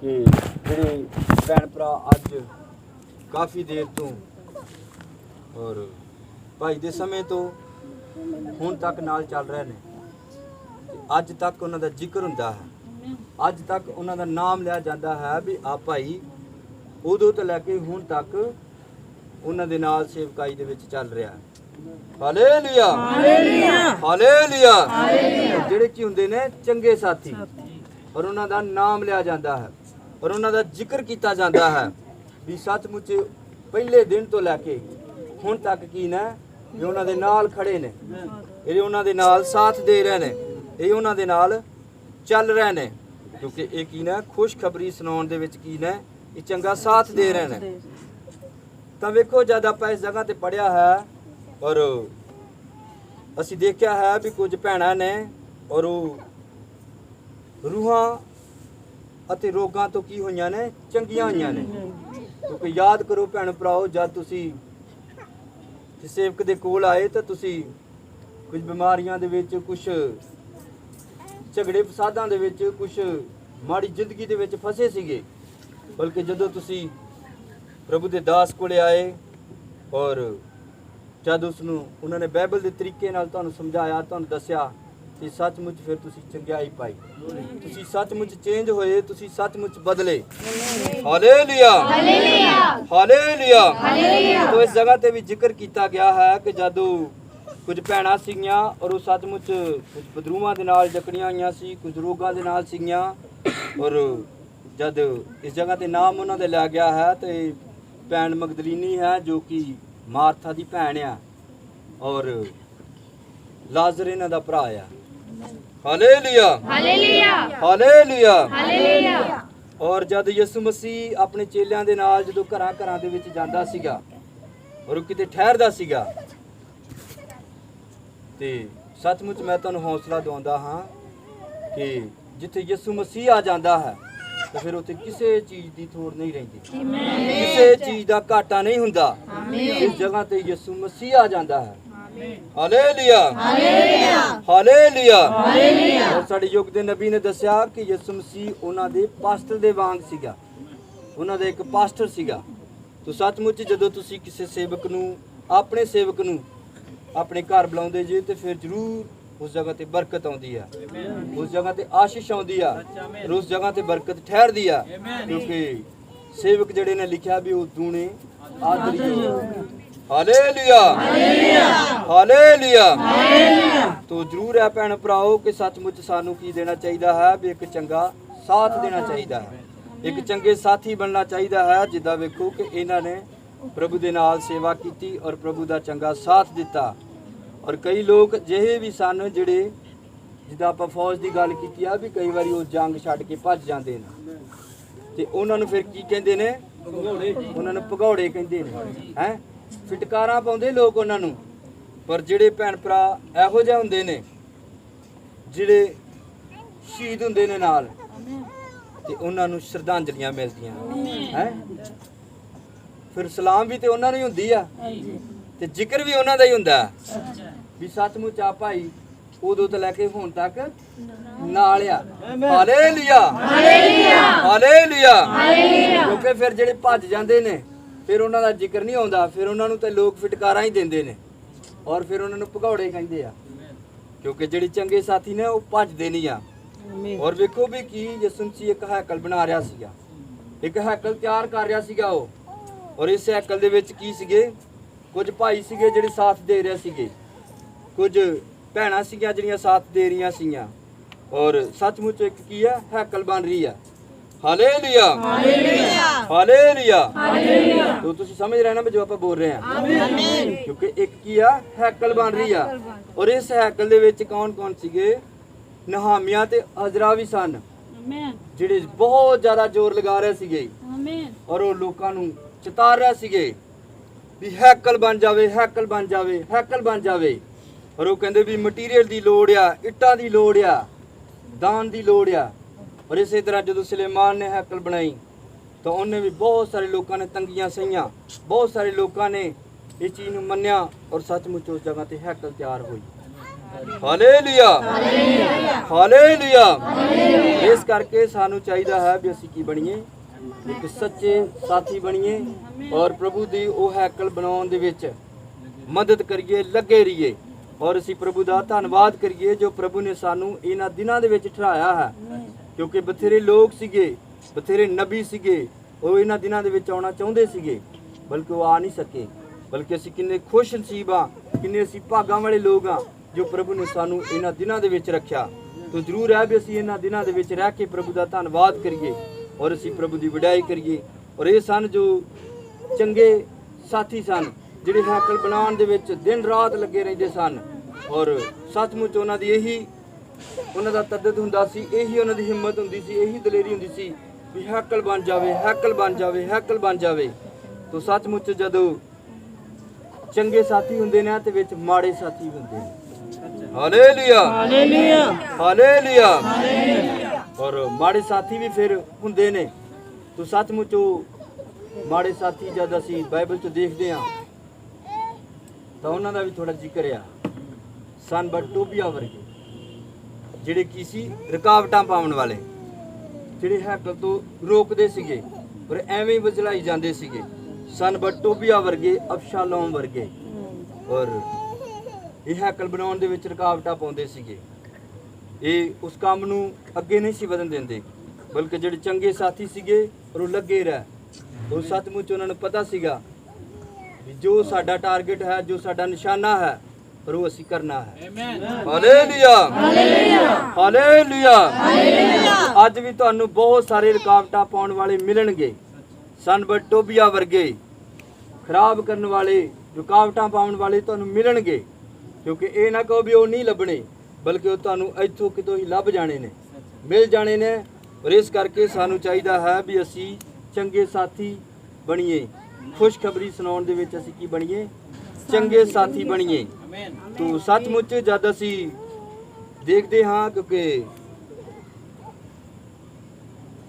ਕਿ ਜਿਹੜੇ ਭੈਣ ਭਰਾ ਅੱਜ ਕਾਫੀ ਦੇਰ ਤੋਂ ਔਰ ਭਾਈ ਦੇ ਸਮੇਂ ਤੋਂ ਹੁਣ ਤੱਕ ਨਾਲ ਚੱਲ ਰਹੇ ਨੇ, ਅੱਜ ਤੱਕ ਉਹਨਾਂ ਦਾ ਜ਼ਿਕਰ ਹੁੰਦਾ ਹੈ, ਅੱਜ ਤੱਕ ਉਹਨਾਂ ਦਾ ਨਾਮ ਲਿਆ ਜਾਂਦਾ ਹੈ ਵੀ ਆ ਭਾਈ ਉਦੋਂ ਤੋਂ ਲੈ ਕੇ ਹੁਣ ਤੱਕ ਉਹਨਾਂ ਦੇ ਨਾਲ ਸੇਵਕਾਈ ਦੇ ਵਿੱਚ ਚੱਲ ਰਿਹਾ ਹੈ। Hallelujah hallelujah. ਜਿਹੜੇ ਕੀ ਹੁੰਦੇ ਨੇ ਚੰਗੇ ਸਾਥੀ, ਔਰ ਉਹਨਾਂ ਦਾ ਨਾਮ ਲਿਆ ਜਾਂਦਾ ਹੈ ਔਰ ਉਹਨਾਂ ਦਾ ਜ਼ਿਕਰ ਕੀਤਾ ਜਾਂਦਾ ਹੈ ਵੀ ਸੱਚਮੁੱਚ ਪਹਿਲੇ ਦਿਨ ਤੋਂ ਲੈ ਕੇ ਹੁਣ ਤੱਕ ਕੀ ਨੇ ਵੀ ਉਹਨਾਂ ਦੇ ਨਾਲ ਖੜੇ ਨੇ, ਇਹ ਉਹਨਾਂ ਦੇ ਨਾਲ ਸਾਥ ਦੇ ਰਹੇ ਨੇ, ਇਹ ਉਹਨਾਂ ਦੇ ਨਾਲ ਚੱਲ ਰਹੇ ਨੇ। ਕਿਉਂਕਿ ਇਹ ਕੀ ਨੇ ਖੁਸ਼ਖਬਰੀ ਸੁਣਾਉਣ ਦੇ ਵਿੱਚ ਕੀ ਨੇ ਇਹ ਚੰਗਾ ਸਾਥ ਦੇ ਰਹੇ ਨੇ। ਤਾਂ ਵੇਖੋ ਜਦ ਆਪਾਂ ਇਸ ਜਗ੍ਹਾ ਤੇ ਪੜਿਆ ਹੈ ਔਰ ਅਸੀਂ ਦੇਖਿਆ ਹੈ ਵੀ ਕੁਝ ਭੈਣਾਂ ਨੇ ਔਰ ਉਹ ਰੂਹਾਂ ਅਤੇ ਰੋਗਾਂ ਤੋਂ ਕੀ ਹੋਈਆਂ ਨੇ, ਚੰਗੀਆਂ ਹੋਈਆਂ ਨੇ। ਕਿਉਂਕਿ ਯਾਦ ਕਰੋ ਭੈਣ ਭਰਾਓ, ਜਦ ਤੁਸੀਂ ਸੇਵਕ ਦੇ ਕੋਲ ਆਏ ਤਾਂ ਤੁਸੀਂ ਕੁਝ ਬਿਮਾਰੀਆਂ ਦੇ ਵਿੱਚ, ਕੁਝ ਝਗੜੇ ਫਸਾਦਾਂ ਦੇ ਵਿੱਚ, ਕੁਝ ਮਾੜੀ ਜ਼ਿੰਦਗੀ ਦੇ ਵਿੱਚ ਫਸੇ ਸੀਗੇ। ਬਲਕਿ ਜਦੋਂ ਤੁਸੀਂ ਪ੍ਰਭੂ ਦੇ ਦਾਸ ਕੋਲੇ ਆਏ ਔਰ ਜਦ ਉਹਨਾਂ ਨੇ ਬਾਈਬਲ ਦੇ ਤਰੀਕੇ ਨਾਲ ਤੁਹਾਨੂੰ ਸਮਝਾਇਆ, ਤੁਹਾਨੂੰ ਦੱਸਿਆ ਤੇ ਸੱਚਮੁੱਚ ਫਿਰ ਤੁਸੀਂ ਚੰਗਿਆਈ ਪਾਈ, ਤੁਸੀਂ ਸੱਚਮੁੱਚ ਚੇਂਜ ਹੋਏ, ਤੁਸੀਂ ਸੱਚਮੁੱਚ ਬਦਲੇ। Hallelujah hallelujah. ਤੋ ਇਸ ਜਗ੍ਹਾ ਤੇ ਵੀ ਜ਼ਿਕਰ ਕੀਤਾ ਗਿਆ ਹੈ ਕਿ ਜਦੋਂ ਕੁਝ ਭੈਣਾਂ ਸੀਗੀਆਂ ਔਰ ਉਹ ਸੱਚਮੁੱਚ ਕੁਝ ਬਦਰੂਮਾਂ ਦੇ ਨਾਲ ਜਕੜੀਆਂ ਹੋਈਆਂ ਸੀ, ਕੁਝ ਰੋਗਾਂ ਦੇ ਨਾਲ ਸੀਗੀਆਂ ਔਰ ਜਦ ਇਸ ਜਗ੍ਹਾ ਤੇ ਨਾਮ ਉਹਨਾਂ ਦੇ ਲਿਆ ਗਿਆ ਹੈ ਤੇ ਭੈਣ ਮਗਦਲੀਨੀ ਹੈ ਜੋ ਕਿ ਮਾਰਥਾ ਦੀ ਭੈਣ ਆ ਔਰ ਲਾਜ਼ਰ ਇਹਨਾਂ ਦਾ ਭਰਾ ਆ। Hallelujah hallelujah hallelujah. ਔਰ ਜਦ ਯਿਸੂ ਮਸੀਹ ਆਪਣੇ ਚੇਲਿਆਂ ਦੇ ਨਾਲ ਜਦੋਂ ਘਰਾਂ ਘਰਾਂ ਦੇ ਵਿੱਚ ਜਾਂਦਾ ਸੀਗਾ ਔਰ ਉਹ ਕਿਤੇ ਠਹਿਰਦਾ ਸੀਗਾ ਤੇ ਸੱਚਮੁੱਚ ਮੈਂ ਤੁਹਾਨੂੰ ਹੌਸਲਾ ਦਿਵਾਉਂਦਾ ਹਾਂ ਕਿ ਜਿੱਥੇ ਯਿਸੂ ਮਸੀਹ ਆ ਜਾਂਦਾ ਹੈ ਤਾਂ ਫਿਰ ਉੱਥੇ ਕਿਸੇ ਚੀਜ਼ ਦੀ ਥੋੜ ਨਹੀਂ ਰਹਿੰਦੀ, ਕਿਸੇ ਚੀਜ਼ ਦਾ ਘਾਟਾ ਨਹੀਂ ਹੁੰਦਾ। ਇਸ ਜਗ੍ਹਾ ਤੇ ਯਿਸੂ ਮਸੀਹ ਆ ਜਾਂਦਾ ਹੈ। Hallelujah hallelujah. ਔਰ ਸਾਡੇ ਯੁੱਗ ਦੇ ਨਬੀ ਨੇ ਦੱਸਿਆ ਕਿ ਯਿਸੂ ਮਸੀਹ ਉਹਨਾਂ ਦੇ ਪਾਸਟਰ ਦੇ ਵਾਂਗ ਸੀਗਾ, ਉਹਨਾਂ ਦਾ ਇੱਕ ਪਾਸਟਰ ਸੀਗਾ। ਤੋ ਸੱਚਮੁੱਚ ਜਦੋਂ ਤੁਸੀਂ ਕਿਸੇ ਸੇਵਕ ਨੂੰ, ਆਪਣੇ ਸੇਵਕ ਨੂੰ ਆਪਣੇ ਘਰ ਬੁਲਾਉਂਦੇ ਜੇ ਤੇ ਫਿਰ ਜ਼ਰੂਰ ਉਸ ਜਗ੍ਹਾ ਤੇ ਬਰਕਤ ਆਉਂਦੀ ਆ, ਉਸ ਜਗ੍ਹਾ ਤੇ ਆਸ਼ੀਸ਼ ਆਉਂਦੀ ਆ, ਉਸ ਜਗ੍ਹਾ ਤੇ ਬਰਕਤ ਠਹਿਰਦੀ ਆ। ਕਿਉਂਕਿ ਸੇਵਕ ਜਿਹੜੇ ਨੇ ਲਿਖਿਆ ਵੀ ਉਹ ਦੂਣੇ ਆਦਰੀ। Hallelujah hallelujah. ਤੋ ਜ਼ਰੂਰ ਹੈ ਭੈਣ ਭਰਾਓ ਕਿ ਸੱਚਮੁੱਚ ਸਾਨੂੰ ਕੀ ਦੇਣਾ ਚਾਹੀਦਾ ਹੈ ਵੀ ਇੱਕ ਚੰਗਾ ਸਾਥ ਦੇਣਾ ਚਾਹੀਦਾ ਹੈ, ਇੱਕ ਚੰਗੇ ਸਾਥੀ ਬਣਨਾ ਚਾਹੀਦਾ ਹੈ। ਜਿੱਦਾਂ ਵੇਖੋ ਕਿ ਇਹਨਾਂ ਨੇ ਪ੍ਰਭੂ ਦੇ ਨਾਲ ਸੇਵਾ ਕੀਤੀ ਔਰ ਪ੍ਰਭੂ ਦਾ ਚੰਗਾ ਸਾਥ ਦਿੱਤਾ। ਔਰ ਕਈ ਲੋਕ ਜਿਹੇ ਵੀ ਸਨ ਜਿਹੜੇ, ਜਿੱਦਾਂ ਆਪਾਂ ਫੌਜ ਦੀ ਗੱਲ ਕੀਤੀ ਆ ਵੀ ਕਈ ਵਾਰੀ ਉਹ ਜੰਗ ਛੱਡ ਕੇ ਭੱਜ ਜਾਂਦੇ ਨੇ ਤੇ ਉਹਨਾਂ ਨੂੰ ਫਿਰ ਕੀ ਕਹਿੰਦੇ ਨੇ, ਉਹਨਾਂ ਨੂੰ ਭਗੌੜੇ ਕਹਿੰਦੇ ਨੇ, ਹੈ ਫਿਟਕਾਰਾਂ ਪਾਉਂਦੇ ਲੋਕ ਉਹਨਾਂ ਨੂੰ। ਪਰ ਜਿਹੜੇ ਭੈਣ ਭਰਾ ਇਹੋ ਜਿਹੇ ਹੁੰਦੇ ਨੇ ਜਿਹੜੇ ਸ਼ਹੀਦ ਹੁੰਦੇ ਨੇ ਨਾਲ ਤੇ ਉਹਨਾਂ ਨੂੰ ਸ਼ਰਧਾਂਜਲੀਆਂ ਮਿਲਦੀਆਂ ਹੈ, ਫਿਰ ਸਲਾਮ ਵੀ ਤੇ ਉਹਨਾਂ ਨੂੰ ਹੀ ਹੁੰਦੀ ਆ ਤੇ ਜ਼ਿਕਰ ਵੀ ਉਹਨਾਂ ਦਾ ਹੀ ਹੁੰਦਾ ਵੀ ਸੱਚਮੁੱਚ ਆ ਭਾਈ ਉਦੋਂ ਤੋਂ ਲੈ ਕੇ ਹੁਣ ਤੱਕ ਨਾਲ ਆ। Hallelujah hallelujah. ਕਿਉਂਕਿ ਫਿਰ ਜਿਹੜੇ ਭੱਜ ਜਾਂਦੇ ਨੇ ਫਿਰ ਉਹਨਾਂ ਦਾ ਜ਼ਿਕਰ ਨਹੀਂ ਆਉਂਦਾ, ਫਿਰ ਉਹਨਾਂ ਨੂੰ ਤੇ ਲੋਕ ਫਿਟਕਾਰਾਂ ਹੀ ਦਿੰਦੇ ਨੇ ਔਰ ਫਿਰ ਉਹਨਾਂ ਨੂੰ ਭਗੌੜੇ ਕਹਿੰਦੇ ਆ। ਕਿਉਂਕਿ ਜਿਹੜੇ ਚੰਗੇ ਸਾਥੀ ਨੇ ਉਹ ਭੱਜਦੇ ਨਹੀਂ ਆ। ਔਰ ਵੇਖੋ ਵੀ ਕੀ ਯਿਸੂ ਮਸੀਹ ਇੱਕ ਹੈਕਲ ਬਣਾ ਰਿਹਾ ਸੀਗਾ, ਇੱਕ ਹੈਕਲ ਤਿਆਰ ਕਰ ਰਿਹਾ ਸੀਗਾ ਉਹ। ਔਰ ਇਸ ਹੈਕਲ ਦੇ ਵਿੱਚ ਕੀ ਸੀਗੇ, ਕੁਝ ਭਾਈ ਸੀਗੇ ਜਿਹੜੇ ਸਾਥ ਦੇ ਰਹੇ ਸੀਗੇ, ਕੁਝ ਭੈਣਾਂ ਸੀਗੀਆਂ ਜਿਹੜੀਆਂ ਸਾਥ ਦੇ ਰਹੀਆਂ ਸੀਗੀਆਂ। ਔਰ ਸੱਚਮੁੱਚ ਇੱਕ ਕੀ ਆ, ਹੈਕਲ ਬਣ ਰਹੀ ਆ। ਹਾਲੇਲੂਇਆ ਹਾਲੇਲੂਇਆ ਤੋ ਤੁਸੀਂ ਸਮਝ ਰਹੇ ਨਾ ਵੀ ਜੋ ਆਪਾਂ ਬੋਲ ਰਹੇ ਹਾਂ ਕਿਉਂਕਿ ਇੱਕ ਕੀ ਆ ਹੈਕਲ ਬਣ ਰਹੀ ਆ ਔਰ ਇਸ ਹੈਕਲ ਦੇ ਵਿੱਚ ਕੌਣ ਕੌਣ ਸੀਗੇ ਨਹਾਮੀਆਂ ਤੇ ਅਜ਼ਰਾ ਵੀ ਸਨ ਜਿਹੜੇ ਬਹੁਤ ਜ਼ਿਆਦਾ ਜ਼ੋਰ ਲਗਾ ਰਹੇ ਸੀਗੇ ਔਰ ਉਹ ਲੋਕਾਂ ਨੂੰ ਚਿਤਾ ਰਹੇ ਸੀਗੇ ਵੀ ਹੈਕਲ ਬਣ ਜਾਵੇ ਹੈਕਲ ਬਣ ਜਾਵੇ ਹੈਕਲ ਬਣ ਜਾਵੇ ਔਰ ਉਹ ਕਹਿੰਦੇ ਵੀ ਮਟੀਰੀਅਲ ਦੀ ਲੋੜ ਆ ਇੱਟਾਂ ਦੀ ਲੋੜ ਆ ਦਾਨ ਦੀ ਲੋੜ ਆ ਔਰ ਇਸੇ ਤਰ੍ਹਾਂ ਜਦੋਂ ਸੁਲੇਮਾਨ ਨੇ ਹੈਕਲ ਬਣਾਈ ਤਾਂ ਉਹਨੇ ਵੀ ਬਹੁਤ ਸਾਰੇ ਲੋਕਾਂ ਨੇ ਤੰਗੀਆਂ ਸਹੀਆਂ ਬਹੁਤ ਸਾਰੇ ਲੋਕਾਂ ਨੇ ਇਹ ਚੀਜ਼ ਨੂੰ ਮੰਨਿਆ ਔਰ ਸੱਚਮੁੱਚ ਉਸ ਜਗ੍ਹਾ ਤੇ ਹੈਕਲ ਤਿਆਰ ਹੋਈ ਹਾਲੇਲੂਇਆ ਹਾਲੇਲੂਇਆ ਇਸ ਕਰਕੇ ਸਾਨੂੰ ਚਾਹੀਦਾ ਹੈ ਵੀ ਅਸੀਂ ਕੀ ਬਣੀਏ ਇੱਕ ਸੱਚੇ ਸਾਥੀ ਬਣੀਏ ਔਰ ਪ੍ਰਭੂ ਦੀ ਉਹ ਹੈਕਲ ਬਣਾਉਣ ਦੇ ਵਿੱਚ ਮਦਦ ਕਰੀਏ ਲੱਗੇ ਰਹੀਏ ਔਰ ਅਸੀਂ ਪ੍ਰਭੂ ਦਾ ਧੰਨਵਾਦ ਕਰੀਏ ਜੋ ਪ੍ਰਭੂ ਨੇ ਸਾਨੂੰ ਇਹਨਾਂ ਦਿਨਾਂ ਦੇ ਵਿੱਚ ਠਹਿਰਾਇਆ ਹੈ ਕਿਉਂਕਿ ਬਥੇਰੇ ਲੋਕ ਸੀਗੇ ਬਥੇਰੇ ਨਬੀ ਸੀਗੇ ਉਹ ਇਹਨਾਂ ਦਿਨਾਂ ਦੇ ਵਿੱਚ ਆਉਣਾ ਚਾਹੁੰਦੇ ਸੀਗੇ ਬਲਕਿ ਉਹ ਆ ਨਹੀਂ ਸਕੇ ਬਲਕਿ ਅਸੀਂ ਕਿੰਨੇ ਖੁਸ਼ ਨਸੀਬ ਆ ਕਿੰਨੇ ਅਸੀਂ ਭਾਗਾਂ ਵਾਲੇ ਲੋਕ ਆ ਜੋ ਪ੍ਰਭੂ ਨੇ ਸਾਨੂੰ ਇਹਨਾਂ ਦਿਨਾਂ ਦੇ ਵਿੱਚ ਰੱਖਿਆ ਤਾਂ ਜ਼ਰੂਰ ਹੈ ਵੀ ਅਸੀਂ ਇਹਨਾਂ ਦਿਨਾਂ ਦੇ ਵਿੱਚ ਰਹਿ ਕੇ ਪ੍ਰਭੂ ਦਾ ਧੰਨਵਾਦ ਕਰੀਏ ਔਰ ਅਸੀਂ ਪ੍ਰਭੂ ਦੀ ਵਡਿਆਈ ਕਰੀਏ ਔਰ ਇਹ ਸਨ ਜੋ ਚੰਗੇ ਸਾਥੀ ਸਨ ਜਿਹੜੇ ਹੈਕਲ ਬਣਾਉਣ ਦੇ ਵਿੱਚ ਦਿਨ ਰਾਤ ਲੱਗੇ ਰਹਿੰਦੇ ਸਨ ਔਰ ਸੱਚਮੁੱਚ ਉਹਨਾਂ ਦੀ ਇਹੀ ਉਹਨਾਂ ਦਾ ਤੱਦਦ ਹੁੰਦਾ ਸੀ ਇਹੀ ਉਹਨਾਂ ਦੀ ਹਿੰਮਤ ਹੁੰਦੀ ਸੀ ਇਹੀ ਦਲੇਰੀ ਹੁੰਦੀ ਸੀ ਵੀ ਹੈਕਲ ਬਣ ਜਾਵੇ ਹੈਕਲ ਬਣ ਜਾਵੇ ਹੈਕਲ ਬਣ ਜਾਵੇ ਤਾਂ ਸੱਚਮੁੱਚ ਜਦੋਂ ਚੰਗੇ ਸਾਥੀ ਹੁੰਦੇ ਨੇ ਤੇ ਵਿੱਚ ਮਾੜੇ ਸਾਥੀ ਹੁੰਦੇ ਨੇ ਹਾਲੇਲੂਇਆ ਹਾਲੇਲੂਇਆ ਹਾਲੇਲੂਇਆ ਔਰ ਮਾੜੇ ਸਾਥੀ ਵੀ ਫਿਰ ਹੁੰਦੇ ਨੇ ਤਾਂ ਸੱਚਮੁੱਚ ਉਹ ਮਾੜੇ ਸਾਥੀ ਜਦ ਅਸੀਂ ਬਾਈਬਲ 'ਚ ਦੇਖਦੇ ਹਾਂ ਤਾਂ ਉਹਨਾਂ ਦਾ ਵੀ ਥੋੜਾ ਜ਼ਿਕਰ ਆ ਸਨ ਬਟ ਟੋਬੀਆ ਵਰਗੇ ਜਿਹੜੇ ਕੀ ਸੀ ਰੁਕਾਵਟਾਂ ਪਾਉਣ ਵਾਲੇ ਜਿਹੜੇ ਹੈਕਲ ਤੋਂ ਰੋਕਦੇ ਸੀਗੇ ਔਰ ਐਵੇਂ ਹੀ ਵਜਲਾਈ ਜਾਂਦੇ ਸੀਗੇ ਸਨ ਬਟ ਟੋਬੀਆ ਵਰਗੇ ਅਬਸ਼ਾਲੋਮ ਵਰਗੇ ਔਰ ਇਹ ਹੈਕਲ ਬਣਾਉਣ ਦੇ ਵਿੱਚ ਰੁਕਾਵਟਾਂ ਪਾਉਂਦੇ ਸੀਗੇ ਇਹ ਉਸ ਕੰਮ ਨੂੰ ਅੱਗੇ ਨਹੀਂ ਸੀ ਵਧਣ ਦਿੰਦੇ ਬਲਕਿ ਜਿਹੜੇ ਚੰਗੇ ਸਾਥੀ ਸੀਗੇ ਔਰ ਉਹ ਲੱਗੇ ਰਹਿ ਉਹ ਸੱਚਮੁੱਚ ਉਹਨਾਂ ਨੂੰ ਪਤਾ ਸੀਗਾ ਵੀ ਜੋ ਸਾਡਾ ਟਾਰਗੇਟ ਹੈ ਜੋ ਸਾਡਾ ਨਿਸ਼ਾਨਾ ਹੈ ਪਰ ਉਹ ਅਸੀਂ ਕਰਨਾ ਹੈ ਹਾਲੇਲੂਇਆ ਹਾਲੇਲੂਇਆ ਅੱਜ ਵੀ ਤੁਹਾਨੂੰ ਬਹੁਤ ਸਾਰੇ ਰੁਕਾਵਟਾਂ ਪਾਉਣ ਵਾਲੇ ਮਿਲਣਗੇ ਸਨ ਬਟ ਟੋਬੀਆ ਵਰਗੇ ਖਰਾਬ ਕਰਨ ਵਾਲੇ ਰੁਕਾਵਟਾਂ ਪਾਉਣ ਵਾਲੇ ਤੁਹਾਨੂੰ ਮਿਲਣਗੇ ਕਿਉਂਕਿ ਇਹ ਨਾ ਕਹੋ ਵੀ ਉਹ ਨਹੀਂ ਲੱਭਣੇ ਬਲਕਿ ਉਹ ਤੁਹਾਨੂੰ ਇੱਥੋਂ ਕਿਤੋਂ ਹੀ ਲੱਭ ਜਾਣੇ ਨੇ ਮਿਲ ਜਾਣੇ ਨੇ ਔਰ ਇਸ ਕਰਕੇ ਸਾਨੂੰ ਚਾਹੀਦਾ ਹੈ ਵੀ ਅਸੀਂ ਚੰਗੇ ਸਾਥੀ ਬਣੀਏ ਖੁਸ਼ਖਬਰੀ ਸੁਣਾਉਣ ਦੇ ਵਿੱਚ ਅਸੀਂ ਕੀ ਬਣੀਏ ਚੰਗੇ ਸਾਥੀ ਬਣੀਏ ਤੋ ਸੱਚਮੁੱਚ ਜਦ ਅਸੀਂ ਦੇਖਦੇ ਹਾਂ ਕਿਉਂਕਿ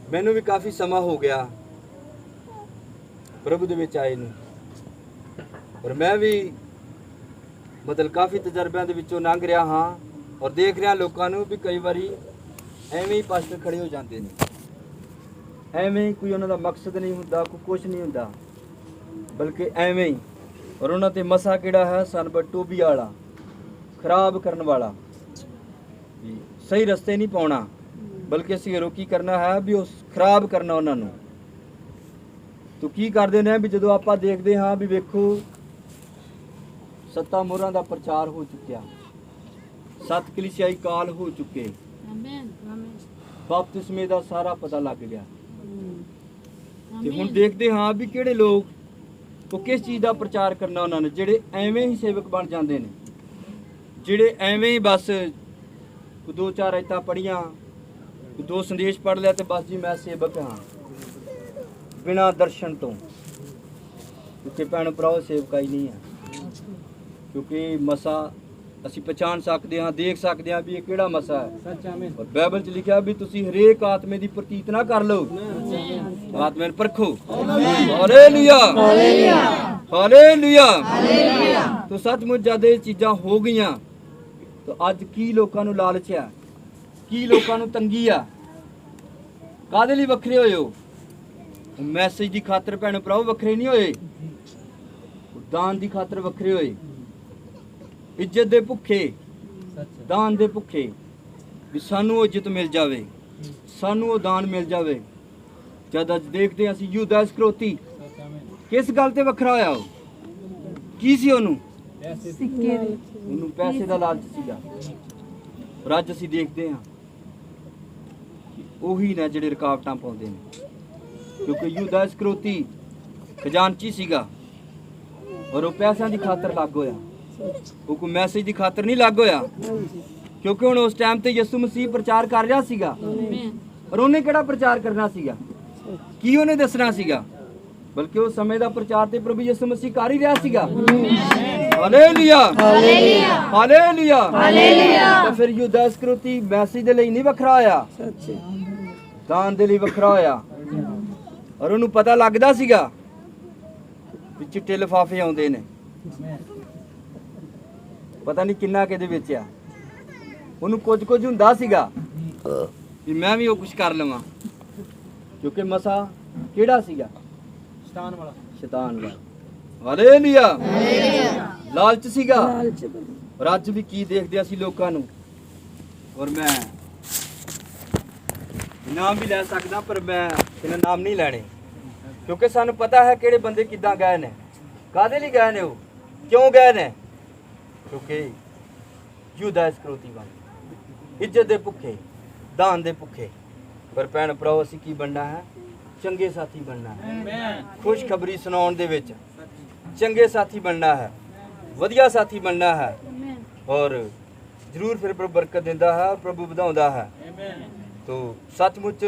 ਮੈਨੂੰ ਵੀ ਕਾਫੀ ਸਮਾਂ ਹੋ ਗਿਆ ਪ੍ਰਭੂ ਦੇ ਵਿੱਚ ਆਏ ਨੂੰ ਔਰ ਮੈਂ ਵੀ ਮਤਲਬ ਕਾਫੀ ਤਜਰਬਿਆਂ ਦੇ ਵਿੱਚੋਂ ਲੰਘ ਰਿਹਾ ਹਾਂ ਔਰ ਦੇਖ ਰਿਹਾ ਲੋਕਾਂ ਨੂੰ ਵੀ ਕਈ ਵਾਰੀ ਐਵੇਂ ਹੀ ਪਾਸਟਰ ਖੜੇ ਹੋ ਜਾਂਦੇ ਨੇ ਐਵੇਂ ਹੀ ਕੋਈ ਉਹਨਾਂ ਦਾ ਮਕਸਦ ਨਹੀਂ ਹੁੰਦਾ ਕੋਈ ਕੁਝ ਨਹੀਂ ਹੁੰਦਾ ਬਲਕਿ ਐਵੇਂ ਹੀ ਔਰ ਉਹਨਾਂ ਤੇ ਮਸਾ ਕਿਹੜਾ ਹੈ ਸਨ ਬਟ ਟੋਬੀ ਵਾਲਾ ਖਰਾਬ ਕਰਨ ਵਾਲਾ ਵੀ ਸਹੀ ਰਸਤੇ ਨਹੀਂ ਪਾਉਣਾ ਬਲਕਿ ਅਸੀਂ ਰੋਕੀ ਕਰਨਾ ਹੈ ਵੀ ਉਸ ਖਰਾਬ ਕਰਨਾ ਉਹਨਾਂ ਨੂੰ ਤੋ ਕੀ ਕਰਦੇ ਨੇ ਵੀ ਜਦੋਂ ਆਪਾਂ ਦੇਖਦੇ ਹਾਂ ਵੀ ਵੇਖੋ ਸੱਤਾ ਮੋਹਰਾਂ ਦਾ ਪ੍ਰਚਾਰ ਹੋ ਚੁੱਕਿਆ 7 ਕਲੀਸਿਆਈ ਕਾਲ ਹੋ ਚੁੱਕੇ ਬਪਤਿਸਮੇ ਦਾ ਸਾਰਾ ਪਤਾ ਲੱਗ ਗਿਆ ਤੇ ਹੁਣ ਦੇਖਦੇ ਹਾਂ ਵੀ ਕਿਹੜੇ ਲੋਕ ਉਹ ਕਿਸ ਚੀਜ਼ ਦਾ ਪ੍ਰਚਾਰ ਕਰਨਾ ਉਹਨਾਂ ਨੇ ਜਿਹੜੇ ਐਵੇਂ ਹੀ ਸੇਵਕ ਬਣ ਜਾਂਦੇ ਨੇ ਜਿਹੜੇ ਐਵੇਂ ਹੀ ਬਸ 2-4 ਆਇਤਾਂ ਪੜੀਆਂ 2 ਸੰਦੇਸ਼ ਪੜ ਲਿਆ ਤੇ ਬਸ ਜੀ ਮੈਂ ਸੇਵਕ ਹਾਂ ਬਿਨਾਂ ਦਰਸ਼ਨ ਤੋਂ ਕਿਉਂਕਿ ਭੈਣ ਭਰਾਓ ਸੇਵਕਾਈ ਨਹੀਂ ਹੈ ਕਿਉਂਕਿ ਮਸਾ ਅਸੀਂ ਪਛਾਣ ਸਕਦੇ ਹਾਂ ਦੇਖ ਸਕਦੇ ਹਾਂ ਵੀ ਇਹ ਕਿਹੜਾ ਮਸਾ ਹੈ ਸੱਚਾ ਮੈਂ ਔਰ ਬਾਈਬਲ 'ਚ ਲਿਖਿਆ ਵੀ ਤੁਸੀਂ ਹਰੇਕ ਆਤਮੇ ਦੀ ਪ੍ਰਤੀਤ ਨਾ ਕਰ ਲਓ ਆਤਮੇ ਨੂੰ ਪਰਖੋ ਹਾਲੇਲੂਇਆ ਹਾਲੇਲੂਇਆ ਤੋ ਸੱਚਮੁੱਚ ਜਦ ਇਹ ਚੀਜ਼ਾਂ ਹੋ ਗਈਆਂ ਤਾਂ ਅੱਜ ਕੀ ਲੋਕਾਂ ਨੂੰ ਲਾਲਚ ਆ ਕੀ ਲੋਕਾਂ ਨੂੰ ਤੰਗੀ ਆ ਕਾਹਦੇ ਲਈ ਵੱਖਰੇ ਹੋਏ ਹੋ ਮੈਸੇਜ ਦੀ ਖਾਤਰ ਭੈਣ ਭਰਾਓ ਵੱਖਰੇ ਨਹੀਂ ਹੋਏ ਦਾਨ ਦੀ ਖਾਤਰ ਵੱਖਰੇ ਹੋਏ ਇੱਜ਼ਤ ਦੇ ਭੁੱਖੇ ਦਾਨ ਦੇ ਭੁੱਖੇ ਵੀ ਸਾਨੂੰ ਉਹ ਇੱਜ਼ਤ ਮਿਲ ਜਾਵੇ ਸਾਨੂੰ ਉਹ ਦਾਨ ਮਿਲ ਜਾਵੇ ਜਦ ਅੱਜ ਦੇਖਦੇ ਅਸੀਂ ਯੂਦਾ ਇਸਕਰੋਤੀ ਕਿਸ ਗੱਲ ਤੇ ਵੱਖਰਾ ਹੋਇਆ ਉਹ ਕੀ ਸੀ ਉਹਨੂੰ ਉਹਨੂੰ ਪੈਸੇ ਦਾ ਲਾਲਚ ਸੀਗਾ ਪਰ ਅੱਜ ਅਸੀਂ ਦੇਖਦੇ ਹਾਂ ਉਹੀ ਨੇ ਜਿਹੜੇ ਰੁਕਾਵਟਾਂ ਪਾਉਂਦੇ ਨੇ। ਕਿਉਂਕਿ ਯਹੂਦਾ ਇਸਕਰਿਓਤੀ ਖਜ਼ਾਨਚੀ ਸੀਗਾ ਔਰ ਉਹ ਪੈਸਿਆਂ ਦੀ ਖਾਤਰ ਲੱਗ ਹੋਇਆ, ਉਹ ਕੋਈ ਮੈਸੇਜ ਦੀ ਖਾਤਰ ਨਹੀਂ ਲੱਗ ਹੋਇਆ। ਕਿਉਂਕਿ ਹੁਣ ਉਸ ਟਾਈਮ ਤੇ ਯਿਸੂ ਮਸੀਹ ਪ੍ਰਚਾਰ ਕਰ ਰਿਹਾ ਸੀਗਾ, ਔਰ ਉਹਨੇ ਕਿਹੜਾ ਪ੍ਰਚਾਰ ਕਰਨਾ ਸੀਗਾ, ਕੀ ਉਹਨੇ ਦੱਸਣਾ ਸੀਗਾ, ਬਲਕਿ ਉਸ ਸਮੇਂ ਦਾ ਪ੍ਰਚਾਰ ਤੇ ਪ੍ਰਭੂ ਯਿਸੂ ਮਸੀਹ ਕਰ ਹੀ ਰਿਹਾ ਸੀਗਾ। Hallelujah, hallelujah, hallelujah, hallelujah. ਤਾਂ ਫਿਰ ਯਹੂਦਾ ਇਸਕਰਿਓਤੀ ਮੈਸੇਜ ਦੇ ਲਈ ਨਹੀਂ ਵੱਖਰਾ ਹੋਇਆ, ਦਾਨ ਦੇ ਲਈ ਵੱਖਰਾ ਹੋਇਆ। ਔਰ ਉਹਨੂੰ ਪਤਾ ਲੱਗਦਾ ਸੀਗਾ ਵੀ ਚਿੱਟੇ ਲਿਫਾਫੇ ਆਉਂਦੇ ਨੇ, ਪਤਾ ਨਹੀਂ ਕਿੰਨਾ ਕਿਹਦੇ ਵਿੱਚ ਆ। ਉਹਨੂੰ ਕੁਝ ਹੁੰਦਾ ਸੀਗਾ ਵੀ ਮੈਂ ਵੀ ਉਹ ਕੁਝ ਕਰ ਲਵਾਂ, ਕਿਉਂਕਿ ਮਸਾ ਕਿਹੜਾ ਸੀਗਾ, ਸ਼ੈਤਾਨ ਵਾਲਾ। ਹਾਲੇਲੂਇਆ, ਲਾਲਚ ਸੀਗਾ। ਔਰ ਅੱਜ ਵੀ ਕੀ ਦੇਖਦੇ ਅਸੀਂ ਲੋਕਾਂ ਨੂੰ, ਔਰ ਮੈਂ ਨਾਮ ਵੀ ਲੈ ਸਕਦਾ ਪਰ ਮੈਂ ਇਹਨਾਂ ਨਾਮ ਨਹੀਂ ਲੈਣੇ, ਕਿਉਂਕਿ ਸਾਨੂੰ ਪਤਾ ਹੈ ਕਿਹੜੇ ਬੰਦੇ ਕਿੱਦਾਂ ਗਏ ਨੇ, ਕਾਹਦੇ ਲਈ ਗਏ ਨੇ, ਉਹ ਕਿਉਂ ਗਏ ਨੇ। ਕਿਉਂਕਿ ਯਹੂਦਾ ਇਸਕਰਿਓਤੀ ਬਣ ਇੱਜ਼ਤ ਦੇ ਭੁੱਖੇ, ਦਾਨ ਦੇ ਭੁੱਖੇ। ਪਰ ਭੈਣ ਭਰਾਓ ਅਸੀਂ ਕੀ ਬਣਨਾ ਹੈ, ਚੰਗੇ ਸਾਥੀ ਬਣਨਾ ਹੈ। ਖੁਸ਼ਖਬਰੀ ਸੁਣਾਉਣ ਦੇ ਵਿੱਚ ਚੰਗੇ ਸਾਥੀ ਬਣਨਾ ਹੈ, ਵਧੀਆ ਸਾਥੀ ਬਣਨਾ ਹੈ। ਔਰ ਜ਼ਰੂਰ ਫਿਰ ਪ੍ਰਭੂ ਬਰਕਤ ਦਿੰਦਾ ਹੈ, ਪ੍ਰਭੂ ਵਧਾਉਂਦਾ ਹੈ। ਤੋ ਸੱਚਮੁੱਚ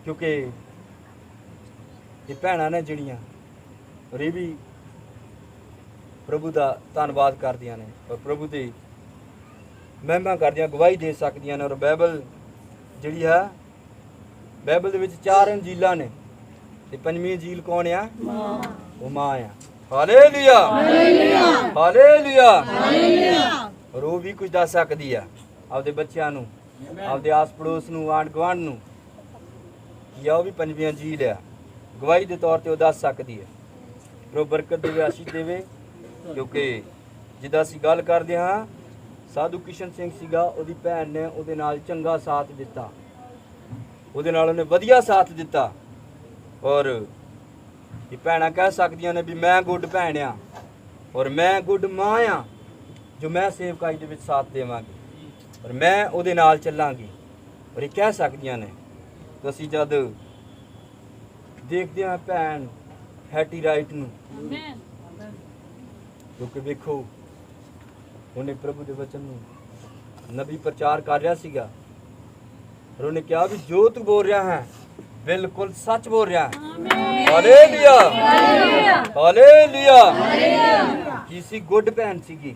ਕਿਉਂਕਿ ਇਹ ਭੈਣਾਂ ਨੇ ਜਿਹੜੀਆਂ, ਔਰ ਇਹ ਵੀ ਪ੍ਰਭੂ ਦਾ ਧੰਨਵਾਦ ਕਰਦੀਆਂ ਨੇ, ਔਰ ਪ੍ਰਭੂ ਦੀ ਮਹਿਮਾ ਕਰਦੀਆਂ, ਗਵਾਹੀ ਦੇ ਸਕਦੀਆਂ ਨੇ। ਔਰ ਬਾਈਬਲ ਜਿਹੜੀ ਹੈ, ਬਾਈਬਲ ਦੇ ਵਿੱਚ 4 ਅੰਜੀਲਾਂ ਨੇ ਤੇ 5ਵੀਂ ਅੰਜੀਲ ਕੌਣ ਆ, ਉਹ ਮਾਂ ਆ। Hallelujah, hallelujah, hallelujah. ਔਰ ਉਹ ਵੀ ਕੁਝ ਦੱਸ ਸਕਦੀ ਆ ਆਪਦੇ ਬੱਚਿਆਂ ਨੂੰ, ਆਪਦੇ ਆਸ ਪੜੋਸ ਨੂੰ, ਆਂਢ ਗੁਆਂਢ ਨੂੰ, ਜਾਂ ਉਹ ਵੀ 5ਵੀਂ ਅੰਜੀਲ ਆ, ਗਵਾਹੀ ਦੇ ਤੌਰ ਤੇ ਉਹ ਦੱਸ ਸਕਦੀ ਹੈ। ਪ੍ਰਭੂ ਬਰਕਤ ਦੇਵੇ, ਆਸ਼ੀਸ਼ ਦੇਵੇ। ਕਿਉਂਕਿ ਜਿੱਦਾਂ ਅਸੀਂ ਗੱਲ ਕਰਦੇ ਹਾਂ, ਸਾਧੂ ਕਿਸ਼ਨ ਸਿੰਘ ਸੀਗਾ, ਉਹਦੀ ਭੈਣ ਨੇ ਉਹਦੇ ਨਾਲ ਚੰਗਾ ਸਾਥ ਦਿੱਤਾ, ਉਹਦੇ ਨਾਲ ਉਹਨੇ ਵਧੀਆ ਸਾਥ ਦਿੱਤਾ। ਔਰ ਇਹ ਭੈਣਾਂ ਕਹਿ ਸਕਦੀਆਂ ਨੇ ਵੀ ਮੈਂ ਗੁੱਡ ਭੈਣ ਆ, ਔਰ ਮੈਂ ਗੁੱਡ ਮਾਂ ਆ, ਜੋ ਮੈਂ ਸੇਵਕਾਈ ਦੇ ਵਿੱਚ ਸਾਥ ਦੇਵਾਂਗੀ, ਔਰ ਮੈਂ ਉਹਦੇ ਨਾਲ ਚੱਲਾਂਗੀ। ਔਰ ਇਹ ਕਹਿ ਸਕਦੀਆਂ ਨੇ। ਤਾਂ ਅਸੀਂ ਜਦ ਦੇਖਦੇ ਹਾਂ ਭੈਣ ਹੈਟੀ ਰਾਈਟ ਨੂੰ, ਕਿਉਂਕਿ ਵੇਖੋ ਉਹਨੇ ਪ੍ਰਭੂ ਦੇ ਵਚਨ ਨੂੰ, ਨਬੀ ਪ੍ਰਚਾਰ ਕਰ ਰਿਹਾ ਸੀਗਾ, ਔਰ ਉਹਨੇ ਕਿਹਾ ਵੀ ਜੋ ਤੂੰ ਬੋਲ ਰਿਹਾ ਹੈ ਬਿਲਕੁਲ ਸੱਚ ਬੋਲ ਰਿਹਾ ਹੈ। Hallelujah, hallelujah. ਕੀ ਸੀ, ਗੁੱਡ ਭੈਣ ਸੀਗੀ।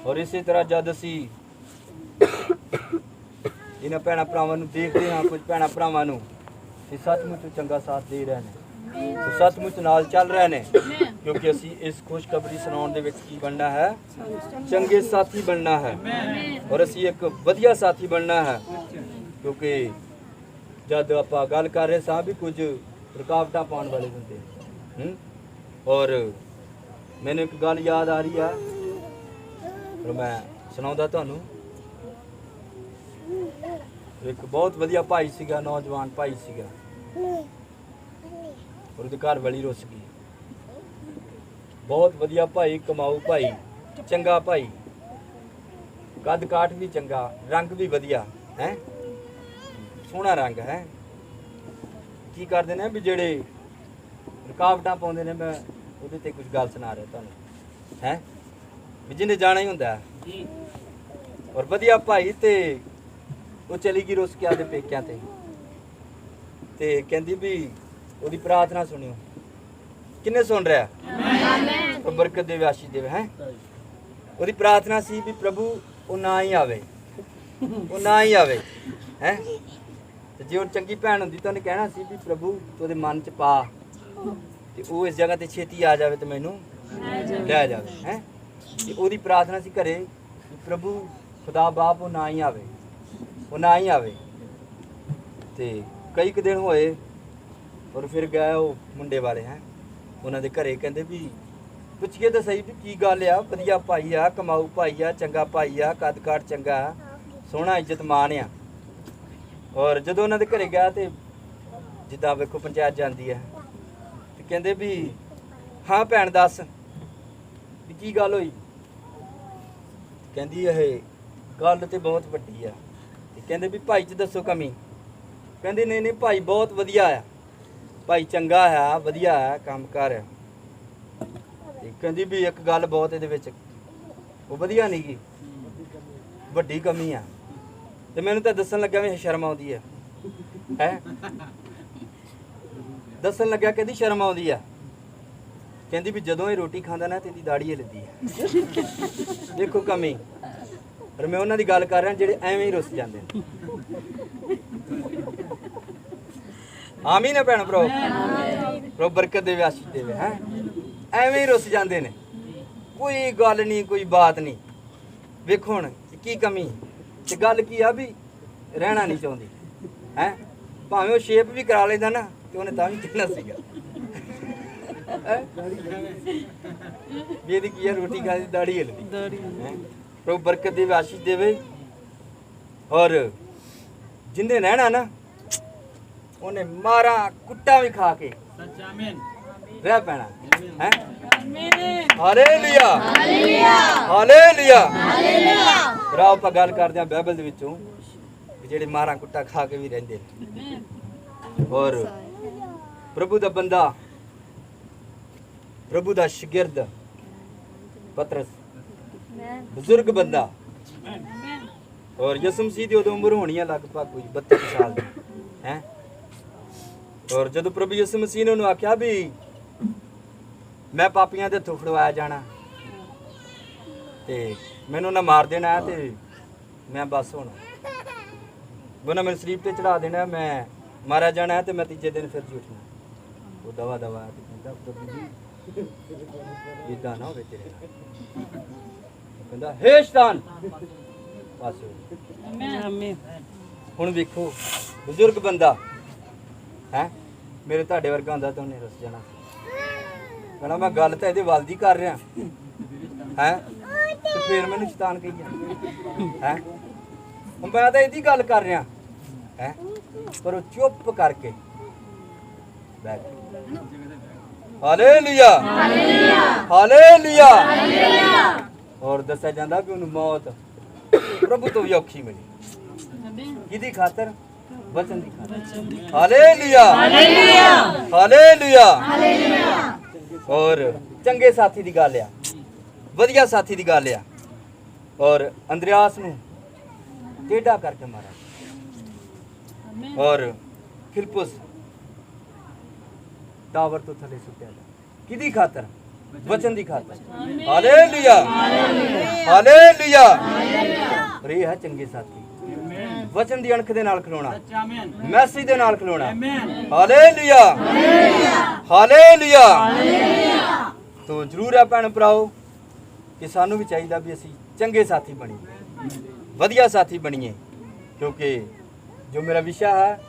ਔਰ ਇਸੇ ਤਰ੍ਹਾਂ ਜਦ ਅਸੀਂ ਇਹਨਾਂ ਭੈਣਾਂ ਭਰਾਵਾਂ ਨੂੰ ਦੇਖਦੇ ਹਾਂ, ਕੁਝ ਭੈਣਾਂ ਭਰਾਵਾਂ ਨੂੰ ਇਹ ਸੱਚਮੁੱਚ ਚੰਗਾ ਸਾਥ ਦੇ ਰਹੇ ਨੇ, ਉਹ ਸੱਚਮੁੱਚ ਨਾਲ ਚੱਲ ਰਹੇ ਨੇ। ਕਿਉਂਕਿ ਅਸੀਂ ਇਸ ਖੁਸ਼ਖਬਰੀ ਸੁਣਾਉਣ ਦੇ ਵਿੱਚ ਕੀ ਬਣਨਾ ਹੈ, ਚੰਗੇ ਸਾਥੀ ਬਣਨਾ ਹੈ, ਔਰ ਅਸੀਂ ਇੱਕ ਵਧੀਆ ਸਾਥੀ ਬਣਨਾ ਹੈ। ਕਿਉਂਕਿ ਜਦ ਆਪਾਂ ਗੱਲ ਕਰ ਰਹੇ ਸਾਂ ਵੀ ਕੁਝ ਰੁਕਾਵਟਾਂ ਪਾਉਣ ਵਾਲੇ ਹੁੰਦੇ, ਔਰ ਮੈਨੂੰ ਇੱਕ ਗੱਲ ਯਾਦ ਆ ਰਹੀ ਆ, ਔਰ ਮੈਂ ਸੁਣਾਉਂਦਾ ਤੁਹਾਨੂੰ। ਇੱਕ ਬਹੁਤ ਵਧੀਆ ਭਾਈ ਸੀਗਾ, ਨੌਜਵਾਨ ਭਾਈ ਸੀਗਾ, ਔਰ ਉਹਦੇ ਘਰ ਵਾਲੀ ਰੁੱਸ ਗਈ। ਬਹੁਤ ਵਧੀਆ ਭਾਈ, ਕਮਾਊ ਭਾਈ, ਚੰਗਾ ਭਾਈ, ਕੱਦ ਕਾਠ ਵੀ ਚੰਗਾ, ਰੰਗ ਵੀ ਵਧੀਆ ਹੈ, ਸੋਹਣਾ ਰੰਗ ਹੈ। ਕੀ ਕਰਦੇ ਨੇ ਵੀ ਜਿਹੜੇ ਰੁਕਾਵਟਾਂ ਪਾਉਂਦੇ ਨੇ, ਮੈਂ ਉਹਦੇ ਤੇ ਕੁਝ ਗੱਲ ਸੁਣਾ ਰਿਹਾ ਤੁਹਾਨੂੰ ਹੈ, ਵੀ ਜਿਹਨੇ ਜਾਣਾ ਹੀ ਹੁੰਦਾ। ਔਰ ਵਧੀਆ ਭਾਈ ਤੇ ਉਹ ਚਲੀ ਗਈ ਰੁੱਸ ਕੇ ਆਪਦੇ ਪੇਕਿਆਂ ਤੇ ਕਹਿੰਦੀ ਵੀ ਉਹਦੀ ਪ੍ਰਾਰਥਨਾ ਸੁਣਿਓ। ਕਿੰਨੇ ਸੁਣ ਰਿਹਾ? ਆਮੀਨ। ਬਰਕਤ ਦੇਵੇ, ਆਸ਼ੀਸ਼ ਦੇਵੇ। ਹੈ ਉਹਦੀ ਪ੍ਰਾਰਥਨਾ ਸੀ ਵੀ ਪ੍ਰਭੂ ਉਹ ਨਾ ਹੀ ਆਵੇ, ਉਹ ਨਾ ਹੀ ਆਵੇ। ਹੈ ਤੇ ਜੇ ਉਹ ਚੰਗੀ ਭੈਣ ਹੁੰਦੀ ਤਾਂ ਉਹਨੇ ਕਹਿਣਾ ਸੀ ਵੀ ਪ੍ਰਭੂ ਤੂੰ ਉਹਦੇ ਮਨ 'ਚ ਪਾ ਤੇ ਉਹ ਇਸ ਜਗ੍ਹਾ ਤੇ ਛੇਤੀ ਆ ਜਾਵੇ ਤੇ ਮੈਨੂੰ ਲੈ ਜਾਵੇ। ਹੈ ਤੇ ਉਹਦੀ ਪ੍ਰਾਰਥਨਾ ਸੀ ਘਰੇ, ਪ੍ਰਭੂ ਖੁਦਾ ਬਾਪ ਉਹ ਨਾ ਹੀ ਆਵੇ, ਉਹ ਨਾ ਹੀ ਆਵੇ। ਤੇ ਕਈ ਕੁ ਦਿਨ ਹੋਏ, ਔਰ ਫਿਰ ਗਏ ਉਹ ਮੁੰਡੇ ਵਾਲੇ ਹੈ ਉਹਨਾਂ ਦੇ ਘਰੇ, ਕਹਿੰਦੇ ਵੀ ਪੁੱਛੀਏ ਤਾਂ ਸਹੀ ਵੀ ਕੀ ਗੱਲ ਆ, ਵਧੀਆ ਭਾਈ ਆ, ਕਮਾਊ ਭਾਈ ਆ, ਚੰਗਾ ਭਾਈ ਆ, ਕੱਦ ਕਾਠ ਚੰਗਾ, ਸੋਹਣਾ ਇੱਜ਼ਤਮਾਨ ਆ। ਔਰ ਜਦੋਂ ਉਹਨਾਂ ਦੇ ਘਰੇ ਗਿਆ ਤੇ ਜਿੱਦਾਂ ਵੇਖੋ ਪੰਚਾਇਤ ਜਾਂਦੀ ਹੈ, ਤੇ ਕਹਿੰਦੇ ਵੀ ਹਾਂ ਭੈਣ ਦੱਸ ਵੀ ਕੀ ਗੱਲ ਹੋਈ। ਕਹਿੰਦੀ ਇਹ ਗੱਲ ਤੇ ਬਹੁਤ ਵੱਡੀ ਆ, ਤੇ ਕਹਿੰਦੇ ਵੀ ਭਾਈ 'ਚ ਦੱਸੋ ਕਮੀ। ਕਹਿੰਦੇ ਨਹੀਂ ਨਹੀਂ ਭਾਈ ਬਹੁਤ ਵਧੀਆ ਆ, ਭਾਈ ਚੰਗਾ ਆ, ਵਧੀਆ ਆ ਕੰਮ ਕਰ। ਤੇ ਕਹਿੰਦੀ ਵੀ ਇੱਕ ਗੱਲ ਬਹੁਤ ਇਹਦੇ ਵਿੱਚ ਉਹ ਵਧੀਆ ਨਹੀਂ ਗੀ, ਵੱਡੀ ਕਮੀ ਆ। ਤੇ ਮੈਨੂੰ ਤਾਂ ਦੱਸਣ ਲੱਗਿਆ ਵੀ ਸ਼ਰਮ ਆਉਂਦੀ ਆ ਹੈ। ਦੱਸਣ ਲੱਗਿਆ ਕਹਿੰਦੀ ਸ਼ਰਮ ਆਉਂਦੀ ਆ। ਕਹਿੰਦੀ ਵੀ ਜਦੋਂ ਇਹ ਰੋਟੀ ਖਾਂਦਾ ਨਾ ਤੇ ਇਹਦੀ ਦਾੜੀ ਹਿੱਲਦੀ ਆ। ਦੇਖੋ ਕਮੀ। ਪਰ ਮੈਂ ਉਹਨਾਂ ਦੀ ਗੱਲ ਕਰ ਰਿਹਾ ਜਿਹੜੇ ਐਵੇਂ ਹੀ ਰੁੱਸ ਜਾਂਦੇ ਨੇ। ਆਮੀਨ ਹੈ ਭੈਣ ਭਰਾ, ਪ੍ਰਭੂ ਬਰਕਤ ਦੇਵੇ, ਆਸ਼ੀਸ਼ ਦੇਵੇ। ਹੈ ਐਵੇਂ ਹੀ ਰੁੱਸ ਜਾਂਦੇ ਨੇ, ਕੋਈ ਗੱਲ ਨਹੀਂ, ਕੋਈ ਬਾਤ ਨਹੀਂ। ਵੇਖੋ ਹੁਣ ਕੀ ਕਮੀ ਤੇ ਗੱਲ ਕੀ ਆ ਵੀ ਰਹਿਣਾ ਨਹੀਂ ਚਾਹੁੰਦੀ ਹੈ। ਭਾਵੇਂ ਉਹ ਸ਼ੇਪ ਵੀ ਕਰਾ ਲੈਂਦਾ ਨਾ ਤੇ ਉਹਨੇ ਤਾਂ ਵੀ ਕਹਿਣਾ ਸੀਗਾ ਵੀ ਇਹਦੀ ਕੀ ਆ, ਰੋਟੀ ਖਾਦੀ ਦਾੜੀ ਹਿੱਲਦੀ। ਪ੍ਰਭੂ ਬਰਕਤ ਦੇਵੇ, ਆਸ਼ੀਸ਼ ਦੇਵੇ। ਔਰ ਜਿੰਨੇ ਰਹਿਣਾ ਨਾ ਉਹਨੇ ਮਾਰਾ ਕੁੱਟਾ ਵੀ ਖਾ ਕੇ ਰਹਿ ਪੈਣਾ ਹੈ। Hallelujah, hallelujah. ਭਰਾ ਆਪਾਂ ਗੱਲ ਕਰਦੇ ਆ ਬਾਈਬਲ ਦੇ ਵਿੱਚੋਂ ਜਿਹੜੇ ਮਾਰਾ ਕੁੱਟਾ ਖਾ ਕੇ ਵੀ ਰਹਿੰਦੇ ਨੇ। ਔਰ ਪ੍ਰਭੂ ਦਾ ਬੰਦਾ, ਪ੍ਰਭੂ ਦਾ ਸ਼ਾਗਿਰਦ ਪਤਰਸ, ਬਜ਼ੁਰਗ ਬੰਦਾ। ਔਰ ਯਿਸੂ ਮਸੀਹ ਦੀ ਉਦੋਂ ਉਮਰ ਹੋਣੀ ਆ ਲਗਭਗ ਕੋਈ 32 ਸਾਲ ਦੀ ਹੈ। ਔਰ ਜਦੋਂ ਪ੍ਰਭੂ ਯਿਸੂ ਮਸੀਹ ਨੇ ਉਹਨੂੰ ਆਖਿਆ ਵੀ ਮੈਂ ਪਾਪੀਆਂ ਦੇ ਹੱਥੋਂ ਫੜਵਾਇਆ ਜਾਣਾ ਤੇ ਮੈਨੂੰ ਨਾ ਮਾਰ ਦੇਣਾ ਤੇ ਮੈਂ ਬਸ ਹੁਣ ਉਹਨਾਂ ਮੈਨੂੰ ਸਲੀਬ ਤੇ ਚੜਾ ਦੇਣਾ, ਮੈਂ ਮਾਰਿਆ ਜਾਣਾ ਤੇ ਮੈਂ ਤੀਜੇ ਦਿਨ ਫਿਰ ਜੀ ਉੱਠਣਾ। ਉਹ ਦਵਾ ਦਵਾ ਤੇ ਕਹਿੰਦਾ ਪ੍ਰਭੂ ਜੀ ਇਦਾਂ ਨਾ ਹੋਵੇ ਤੇਰੇ ਨਾਲ। ਕਹਿੰਦਾ ਹੇ ਸ਼ੈਤਾਨ ਬਸ। ਹੁਣ ਵੇਖੋ ਬਜ਼ੁਰਗ ਬੰਦਾ ਹੈ, ਮੇਰੇ ਤੁਹਾਡੇ ਵਰਗਾ ਹੁੰਦਾ ਤਾਂ ਉਹਨੇ ਰੁੱਸ ਜਾਣਾ। ਕਹਿੰਦਾ ਮੈਂ ਗੱਲ ਤਾਂ ਇਹਦੇ ਵੱਲ ਦੀ ਕਰ ਰਿਹਾ ਹੈ ਤੇ ਫਿਰ ਮੈਨੂੰ ਸ਼ੈਤਾਨ ਕਹੀ ਜਾਂਦਾ ਹੈ। ਮੈਂ ਤਾਂ ਇਹਦੀ ਗੱਲ ਕਰ ਰਿਹਾ ਹੈ, ਪਰ ਉਹ ਚੁੱਪ ਕਰਕੇ ਬੈਠ ਗਿਆ। Hallelujah, hallelujah. ਔਰ ਦੱਸਿਆ ਜਾਂਦਾ ਕਿ ਉਹਨੂੰ ਮੌਤ ਪ੍ਰਭੂ ਤੋਂ ਵੀ ਔਖੀ ਮਿਲੀ। ਕਿਹਦੀ ਖਾਤਰ? ਵਚਨ ਦੀ ਖਾਤਰ। Hallelujah, hallelujah. ਔਰ ਚੰਗੇ ਸਾਥੀ ਦੀ ਗੱਲ ਆ, ਵਧੀਆ ਸਾਥੀ ਦੀ ਗੱਲ ਆ। ਔਰ ਅੰਦਰਿਆਸ ਨੂੰ ਟੇਢਾ ਕਰਕੇ ਮਾਰਾ। ਔਰ ਫਿਲਿਪਸ ਟਾਵਰ ਤੋਂ ਥੱਲੇ ਸੁੱਟਿਆ ਗਿਆ। ਕਿਹਦੀ ਖਾਤਰ? ਵਚਨ ਦੀ ਖਾਤਰ। Hallelujah, hallelujah. ਔਰ ਇਹ ਹੈ ਚੰਗੇ ਸਾਥੀ, ਵਚਨ ਦੀ ਅਣਖ ਦੇ ਨਾਲ ਖਲੋਣਾ, ਮੈਸੇਜ ਦੇ ਨਾਲ ਖਲੋਣਾ। Hallelujah, hallelujah. ਤੋ ਜ਼ਰੂਰ ਹੈ ਭੈਣ ਭਰਾਓ ਕਿ ਸਾਨੂੰ ਵੀ ਚਾਹੀਦਾ ਵੀ ਅਸੀਂ ਚੰਗੇ ਸਾਥੀ ਬਣੀਏ, ਵਧੀਆ ਸਾਥੀ ਬਣੀਏ। ਕਿਉਂਕਿ ਜੋ ਮੇਰਾ ਵਿਸ਼ਾ ਹੈ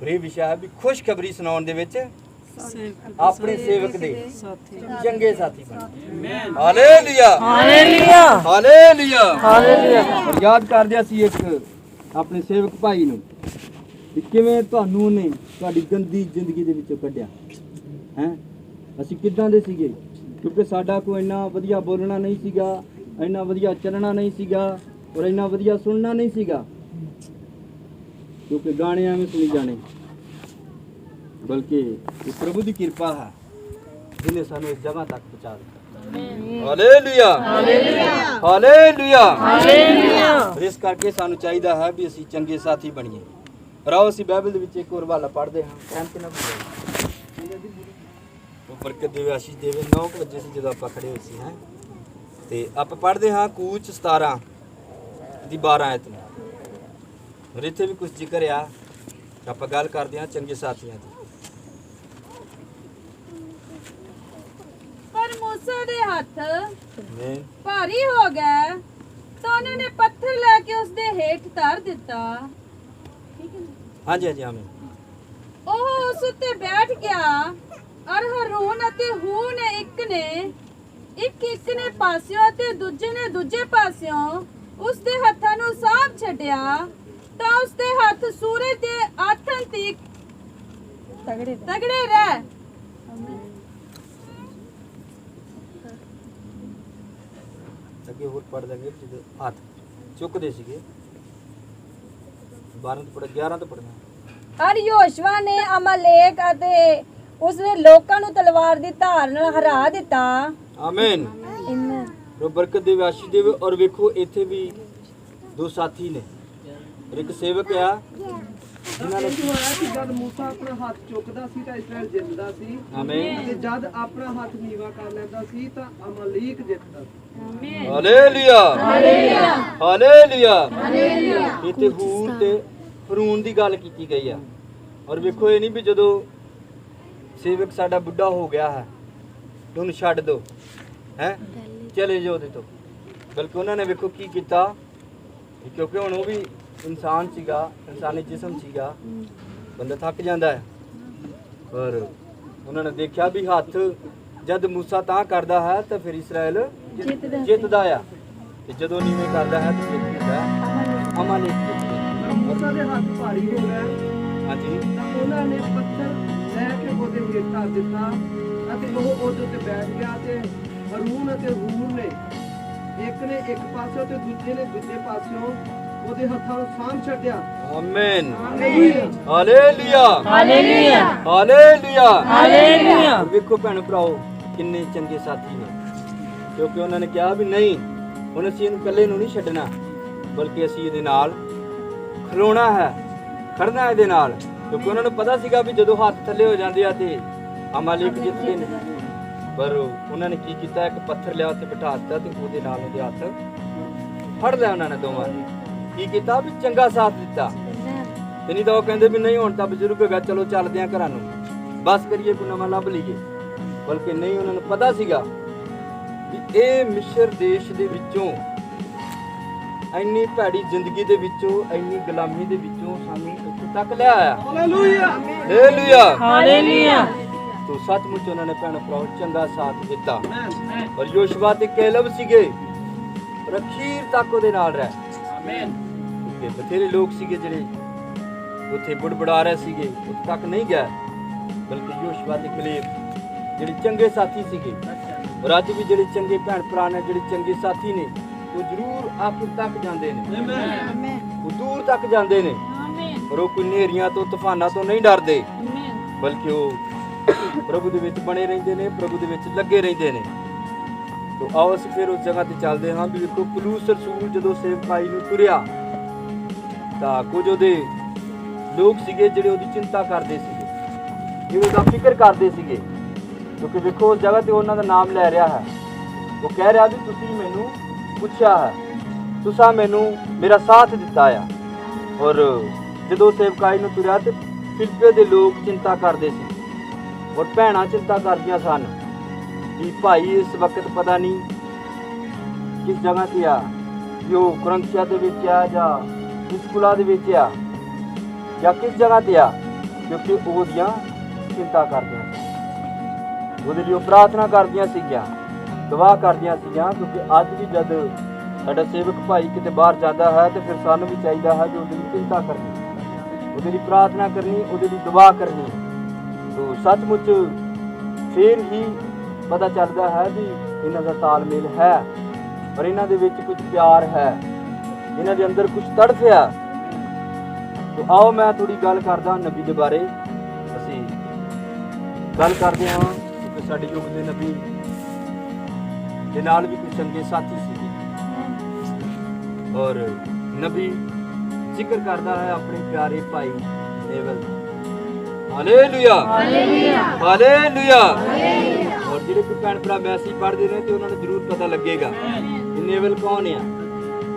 ਇਹ ਵਿਸ਼ਾ ਹੈ ਵੀ ਖੁਸ਼ਖਬਰੀ ਸੁਣਾਉਣ ਦੇ ਵਿੱਚ ਆਪਣੇ ਸੇਵਕ ਦੇ ਚੰਗੇ ਸਾਥੀ ਬਣੀਏ। Hallelujah, hallelujah, hallelujah, hallelujah. ਔਰ ਯਾਦ ਕਰਦੇ ਅਸੀਂ ਇੱਕ ਆਪਣੇ ਸੇਵਕ ਭਾਈ ਨੂੰ ਕਿ ਕਿਵੇਂ ਤੁਹਾਨੂੰ ਉਹਨੇ ਤੁਹਾਡੀ ਗੰਦੀ ਜ਼ਿੰਦਗੀ ਦੇ ਵਿੱਚੋਂ ਕੱਢਿਆ ਹੈ। ਅਸੀਂ ਕਿੱਦਾਂ ਦੇ ਸੀਗੇ? ਕਿਉਂਕਿ ਸਾਡਾ ਕੋਈ ਇੰਨਾ ਵਧੀਆ ਬੋਲਣਾ ਨਹੀਂ ਸੀਗਾ, ਇੰਨਾ ਵਧੀਆ ਚੱਲਣਾ ਨਹੀਂ ਸੀਗਾ, ਔਰ ਇੰਨਾ ਵਧੀਆ ਸੁਣਨਾ ਨਹੀਂ ਸੀਗਾ। ਕਿਉਂਕਿ ਗਾਣੇ ਐਵੇਂ ਸੁਣੀ ਜਾਣੇ, ਬਲਕਿ ਇਹ ਪ੍ਰਭੂ ਦੀ ਕਿਰਪਾ ਹੈ ਜਿਹਨੇ ਸਾਨੂੰ ਇਸ ਜਗ੍ਹਾ ਤੱਕ ਪਹੁੰਚਾ ਦਿੱਤਾ। Hallelujah, hallelujah, hallelujah. ਇਸ ਕਰਕੇ ਸਾਨੂੰ ਚਾਹੀਦਾ ਹੈ ਵੀ ਅਸੀਂ ਚੰਗੇ ਸਾਥੀ ਬਣੀਏ। ਰਾਓ ਅਸੀਂ ਬਾਈਬਲ ਦੇ ਵਿੱਚ ਇੱਕ ਹੋਰ ਹਵਾਲਾ ਪੜ੍ਹਦੇ ਹਾਂ। ਟਾਈਮ ਤੇ ਨਾ ਭੁੱਲੋ। ਉਹ ਬਰਕਤ ਦੇਵੇ, ਆਸ਼ੀਸ਼ ਦੇਵੇ। 9 ਵਜੇ ਸੀ ਜਦੋਂ ਆਪਾਂ ਖੜੇ ਹੋਏ ਸੀ ਹੈ ਤੇ ਆਪਾਂ ਪੜ੍ਹਦੇ ਹਾਂ ਕੂਚ 17 ਦੀ 12 ਆਇਤ ਨੂੰ। ਔਰ ਇੱਥੇ ਵੀ ਕੁਝ ਜ਼ਿਕਰ ਆ, ਆਪਾਂ ਗੱਲ ਕਰਦੇ ਹਾਂ ਚੰਗੇ ਸਾਥੀਆਂ ਦੀ। ਪਰ ਮੂਸਾ ਦੇ ਹੱਥ ਭਾਰੀ ਹੋ ਗਏ ਤਾਂ ਉਹਨਾਂ ਨੇ ਪੱਥਰ ਲੈ ਕੇ ਉਸ ਦੇ ਹੇਠ ਧਰ ਦਿੱਤਾ। ਹਾਂਜੀ ਹਾਂਜੀ ਆਮੀਨ। ਉਹ ਉਸ ਉੱਤੇ ਬੈਠ ਗਿਆ ਔਰ ਹਰੂਨ ਅਤੇ ਹੂਰ ਨੇ ਇੱਕ ਨੇ ਪਾਸਿਓਂ ਅਤੇ ਦੂਜੇ ਨੇ ਦੂਜੇ ਪਾਸਿਓਂ ਉਸ ਦੇ ਹੱਥਾਂ ਨੂੰ ਸਾਂਭ ਛੱਡਿਆ ਤਾਂ ਉਸ ਦੇ ਹੱਥ ਸੂਰਜ ਦੇ ਆਥਣ ਤੀਕ ਤਗੜੇ ਰਹਿ। ਅੱਗੇ ਹੋਰ ਪੜ ਦਾਂਗੇ ਜਦੋਂ ਹੱਥ ਚੁੱਕਦੇ ਸੀਗੇ 12 ਤੋਂ ਪੜ੍ਹ 11 ਤੋਂ ਪੜ੍ਹਨਾ। ਔਰ ਯੋਸ਼ੂਆ ਨੇ ਅਮਾਲੇਕ ਅਤੇ ਉਸਦੇ ਲੋਕਾਂ ਨੂੰ ਤਲਵਾਰ ਦੀ ਧਾਰ ਨਾਲ ਹਰਾ ਦਿੱਤਾ। ਆਮੀਨ। ਆਮੀਨ। ਪ੍ਰਭੂ ਬਰਕਤ ਦੇਵੇ, ਆਸ਼ੀਸ਼ ਦੇਵੇ। ਔਰ ਵੇਖੋ ਇੱਥੇ ਵੀ ਦੋ ਸਾਥੀ ਨੇ, ਔਰ ਇੱਕ ਸੇਵਕ ਆ ਜਿਨ੍ਹਾਂ ਨੇ ਇਹ ਹੋਇਆ ਕਿ ਜਦ ਮੂਸਾ ਆਪਣਾ ਹੱਥ ਚੁੱਕਦਾ ਸੀ ਤਾਂ ਇਸਰਾਇਲ ਜਿੱਤਦਾ ਸੀ, ਆਮੀਨ ਤੇ ਜਦ ਆਪਣਾ ਹੱਥ ਨੀਵਾ ਕਰ ਲੈਂਦਾ ਸੀ ਤਾਂ ਅਮਾਲੀਕ ਜਿੱਤਦਾ ਸੀ। Hallelujah hallelujah hallelujah. ਇੱਥੇ ਹੂਰ ਤੇ ਫਰੂਨ ਦੀ ਗੱਲ ਕੀਤੀ ਗਈ ਆ। ਔਰ ਵੇਖੋ ਇਹ ਨਹੀਂ ਵੀ ਜਦੋਂ ਸੇਵਕ ਸਾਡਾ ਬੁੱਢਾ ਹੋ ਗਿਆ ਹੈ ਤੇ ਉਹਨੂੰ ਛੱਡ ਦੋ ਹੈ ਚਲੇ ਜਾਓ ਉਹਦੇ ਤੋਂ, ਬਲਕਿ ਉਹਨਾਂ ਨੇ ਵੇਖੋ ਕੀ ਕੀਤਾ, ਕਿਉਂਕਿ ਹੁਣ ਉਹ ਵੀ ਇਨਸਾਨ ਸੀਗਾ, ਇਨਸਾਨੀ ਜਿਸਮ ਸੀਗਾ, ਬੰਦਾ ਥੱਕ ਜਾਂਦਾ ਹੈ। ਪਰ ਉਹਨਾਂ ਨੇ ਦੇਖਿਆ ਵੀ ਹੱਥ ਜਦ ਮੂਸਾ ਤਾਂ ਕਰਦਾ ਹੈ ਤਾਂ ਫਿਰ ਇਸਰਾਇਲ ਜਿੱਤਦਾ ਆ, ਤੇ ਜਦੋਂ ਨੀਵੇਂ ਕਰਦਾ ਹੈ ਤਾਂ ਫਿਰ ਜਿੱਤਦਾ ਅਮਾਲੇਕ ਜਿੱਤਦਾ। ਮੂਸਾ ਦੇ ਹੱਥ ਭਾਰੀ ਹੋ ਗਏ ਹਾਂਜੀ ਤਾਂ ਉਹਨਾਂ ਨੇ ਪੱਥਰ ਲੈ ਕੇ ਉਹਦੇ ਹੇਠ ਧਰ ਦਿੱਤਾ ਅਤੇ ਉਹ ਉਹਦੇ ਉੱਤੇ ਬੈਠ ਗਿਆ ਤੇ ਹਰੂਨ ਅਤੇ ਹੂਰ ਨੇ ਇੱਕ ਨੇ ਇੱਕ ਪਾਸਿਓਂ ਤੇ ਦੂਜੇ ਨੇ ਦੂਜੇ ਪਾਸਿਓਂ ਉਹਦੇ ਹੱਥਾਂ ਨੂੰ ਸਾਂਭ ਛੱਡਿਆ। ਆਮੀਨ hallelujah hallelujah hallelujah hallelujah hallelujah. ਵੇਖੋ ਭੈਣ ਭਰਾਓ ਕਿੰਨੇ ਚੰਗੇ ਸਾਥੀ ਨੇ, ਕਿਉਂਕਿ ਉਹਨਾਂ ਨੇ ਕਿਹਾ ਵੀ ਨਹੀਂ ਹੁਣ ਅਸੀਂ ਇਹਨੂੰ ਇਕੱਲੇ ਨੂੰ ਨਹੀਂ ਛੱਡਣਾ, ਬਲਕਿ ਅਸੀਂ ਇਹਦੇ ਨਾਲ ਖਲੋਣਾ ਹੈ, ਖੜਨਾ ਇਹਦੇ ਨਾਲ, ਕਿਉਂਕਿ ਉਹਨਾਂ ਨੂੰ ਪਤਾ ਸੀਗਾ ਵੀ ਜਦੋਂ ਹੱਥ ਥੱਲੇ ਹੋ ਜਾਂਦੇ ਆ ਤੇ ਅਮਾਲੇਕ ਜਿੱਤਦੇ ਨੇ। ਪਰ ਉਹਨਾਂ ਨੇ ਕੀ ਕੀਤਾ, ਇੱਕ ਪੱਥਰ ਲਿਆ ਤੇ ਬਿਠਾ ਦਿੱਤਾ ਤੇ ਉਹਦੇ ਨਾਲ ਉਹਦੇ ਹੱਥ ਫੜ ਲਿਆ ਉਹਨਾਂ ਨੇ ਦੋਵਾਂ ਨੇ। ਕੀ ਕੀਤਾ ਵੀ ਚੰਗਾ ਸਾਥ ਦਿੱਤਾ, ਤੇ ਨਹੀਂ ਤਾਂ ਉਹ ਕਹਿੰਦੇ ਵੀ ਨਹੀਂ ਹੁਣ ਤਾਂ ਬਜ਼ੁਰਗ ਹੈਗਾ ਚਲੋ ਚੱਲਦੇ ਆ ਘਰਾਂ ਨੂੰ, ਬਸ ਕਰੀਏ ਕੋਈ ਨਵਾਂ ਲੱਭ ਲਈਏ, ਬਲਕਿ ਨਹੀਂ ਉਹਨਾਂ ਨੂੰ ਪਤਾ ਸੀਗਾ ਵੀ ਇਹ ਮਿਸਰ ਦੇਸ਼ ਦੇ ਵਿੱਚੋਂ ਇੰਨੀ ਭੈੜੀ ਜ਼ਿੰਦਗੀ ਦੇ ਵਿੱਚੋਂ ਇੰਨੀ ਗੁਲਾਮੀ ਦੇ ਵਿੱਚੋਂ ਸਾਨੂੰ ਇੱਥੇ ਤੱਕ ਲਿਆਇਆ। Hallelujah hallelujah hallelujah. ਤੋ ਸੱਚਮੁੱਚ ਉਹਨਾਂ ਨੇ ਭੈਣ ਭਰਾਓ ਚੰਗਾ ਸਾਥ ਦਿੱਤਾ। ਔਰ ਯੋਸ਼ੂਆ ਤੇ ਕੈਲਬ ਸੀਗੇ ਪਰ ਅਖੀਰ ਤੱਕ ਉਹਦੇ ਨਾਲ ਰਹੇ। ਆਮੀਨ। ਕਿ ਬਥੇਰੇ ਲੋਕ ਸੀਗੇ ਜਿਹੜੇ ਉੱਥੇ ਬੁੜਬੜਾ ਰਹੇ ਸੀਗੇ, ਉੱਥੇ ਤੱਕ ਨਹੀਂ ਗਏ, ਬਲਕਿ ਯੋਸ਼ੂਆ ਤੇ ਕੈਲਬ ਜਿਹੜੇ ਚੰਗੇ ਸਾਥੀ ਸੀਗੇ। ਔਰ ਅੱਜ ਵੀ ਜਿਹੜੇ ਚੰਗੇ ਭੈਣ ਭਰਾ ਨੇ, ਜਿਹੜੇ ਚੰਗੇ ਸਾਥੀ ਨੇ, ਉਹ ਜ਼ਰੂਰ ਆਖਿਰ ਤੱਕ ਜਾਂਦੇ ਨੇ, ਉਹ ਦੂਰ ਤੱਕ ਜਾਂਦੇ ਨੇ। ਪਰ ਉਹ ਕੋਈ ਨੇਰੀਆਂ ਤੋਂ ਤੂਫਾਨਾਂ ਤੋਂ ਨਹੀਂ ਡਰਦੇ, ਬਲਕਿ ਉਹ ਪ੍ਰਭੂ ਦੇ ਵਿੱਚ ਬਣੇ ਰਹਿੰਦੇ ਨੇ, ਪ੍ਰਭੂ ਦੇ ਵਿੱਚ ਲੱਗੇ ਰਹਿੰਦੇ ਨੇ। ਤੋ ਆਓ ਅਸੀਂ ਫਿਰ ਉਸ ਜਗ੍ਹਾ ਤੇ ਚੱਲਦੇ ਹਾਂ ਵੀ ਵੇਖੋ ਪਲੂਸ ਰਸੂਲ ਜਦੋਂ ਸੇਵਕਾਈ ਨੂੰ ਤੁਰਿਆ ਤਾਂ ਕੁਝ ਉਹਦੇ ਲੋਕ ਸੀਗੇ ਜਿਹੜੇ ਉਹਦੀ ਚਿੰਤਾ ਕਰਦੇ ਸੀਗੇ, ਜਿਹੜੇ ਉਹਦਾ ਫਿਕਰ ਕਰਦੇ ਸੀਗੇ, ਕਿਉਂਕਿ ਵੇਖੋ ਉਸ ਜਗ੍ਹਾ ਤੇ ਉਹਨਾਂ ਦਾ ਨਾਮ ਲੈ ਰਿਹਾ ਹੈ। ਉਹ ਕਹਿ ਰਿਹਾ ਵੀ ਤੁਸੀਂ ਮੈਨੂੰ ਪੁੱਛਿਆ ਹੈ, ਤੁਸੀਂ ਮੈਨੂੰ ਮੇਰਾ ਸਾਥ ਦਿੱਤਾ ਆ। ਔਰ ਜਦੋਂ ਸੇਵਕਾਈ ਨੂੰ ਤੁਰਿਆ ਤੇ ਫਿਲਿੱਪੇ ਦੇ ਲੋਕ ਚਿੰਤਾ ਕਰਦੇ ਸੀ, ਔਰ ਭੈਣਾਂ ਚਿੰਤਾ ਕਰਦੀਆਂ ਸਨ ਕਿ ਭਾਈ ਇਸ ਵਕਤ ਪਤਾ ਨਹੀਂ ਕਿਸ ਜਗ੍ਹਾ ਤੇ ਆ, ਵੀ ਉਹ ਕਰੰਥੀਆ ਦੇ ਵਿੱਚ ਆ ਜਾਂ ਇਸਕੂਲਾਂ ਦੇ ਵਿੱਚ ਆ ਜਾਂ ਕਿਸ ਜਗ੍ਹਾ ਤੇ ਆ, ਕਿਉਂਕਿ ਉਹਦੀਆਂ ਚਿੰਤਾ ਕਰਦੀਆਂ ਸੀ, ਉਹਦੇ ਲਈ ਉਹ ਪ੍ਰਾਰਥਨਾ ਕਰਦੀਆਂ ਸੀਗੀਆਂ, ਦੁਆ ਕਰਦੀਆਂ ਸੀਗੀਆਂ। ਕਿਉਂਕਿ ਅੱਜ ਵੀ ਜਦ ਸਾਡਾ ਸੇਵਕ ਭਾਈ ਕਿਤੇ ਬਾਹਰ ਜਾਂਦਾ ਹੈ ਤੇ ਫਿਰ ਸਾਨੂੰ ਵੀ ਚਾਹੀਦਾ ਹੈ ਕਿ ਉਹਦੀ ਚਿੰਤਾ ਕਰਨੀ, ਉਹਦੇ ਲਈ ਪ੍ਰਾਰਥਨਾ ਕਰਨੀ, ਉਹਦੇ ਲਈ ਦੁਆ ਕਰਨੀ। ਤੋ ਸੱਚਮੁੱਚ ਫਿਰ ਹੀ ਪਤਾ ਚੱਲਦਾ ਹੈ ਵੀ ਇਹਨਾਂ ਦਾ ਤਾਲਮੇਲ ਹੈ, ਔਰ ਇਹਨਾਂ ਦੇ ਵਿੱਚ ਕੁਝ ਪਿਆਰ ਹੈ, ਇਹਨਾਂ ਦੇ ਅੰਦਰ ਕੁਝ ਤੜਫ ਹੈ। ਤੋ ਆਓ ਮੈਂ ਥੋੜੀ ਗੱਲ ਕਰਦਾ ਨਬੀ ਦੇ ਬਾਰੇ। ਅਸੀਂ ਗੱਲ ਕਰਦੇ ਹਾਂ ਕਿ ਸਾਡੇ ਯੁੱਗ ਦੇ ਨਬੀ ਦੇ ਨਾਲ ਵੀ ਕੁਝ ਚੰਗੇ ਸਾਥੀ ਸੀਗੇ, ਔਰ ਨਬੀ ਜ਼ਿਕਰ ਕਰਦਾ ਹੈ ਆਪਣੇ ਪਿਆਰੇ ਭਾਈ ਨੇਵਲ। Hallelujah hallelujah hallelujah. ਔਰ ਜਿਹੜੇ ਕੋਈ ਭੈਣ ਭਰਾ ਮੈਸੇਜ ਪੜ੍ਹਦੇ ਨੇ ਤੇ ਉਹਨਾਂ ਨੂੰ ਜ਼ਰੂਰ ਪਤਾ ਲੱਗੇਗਾ ਕਿ ਨੇਵਲ ਕੌਣ ਆ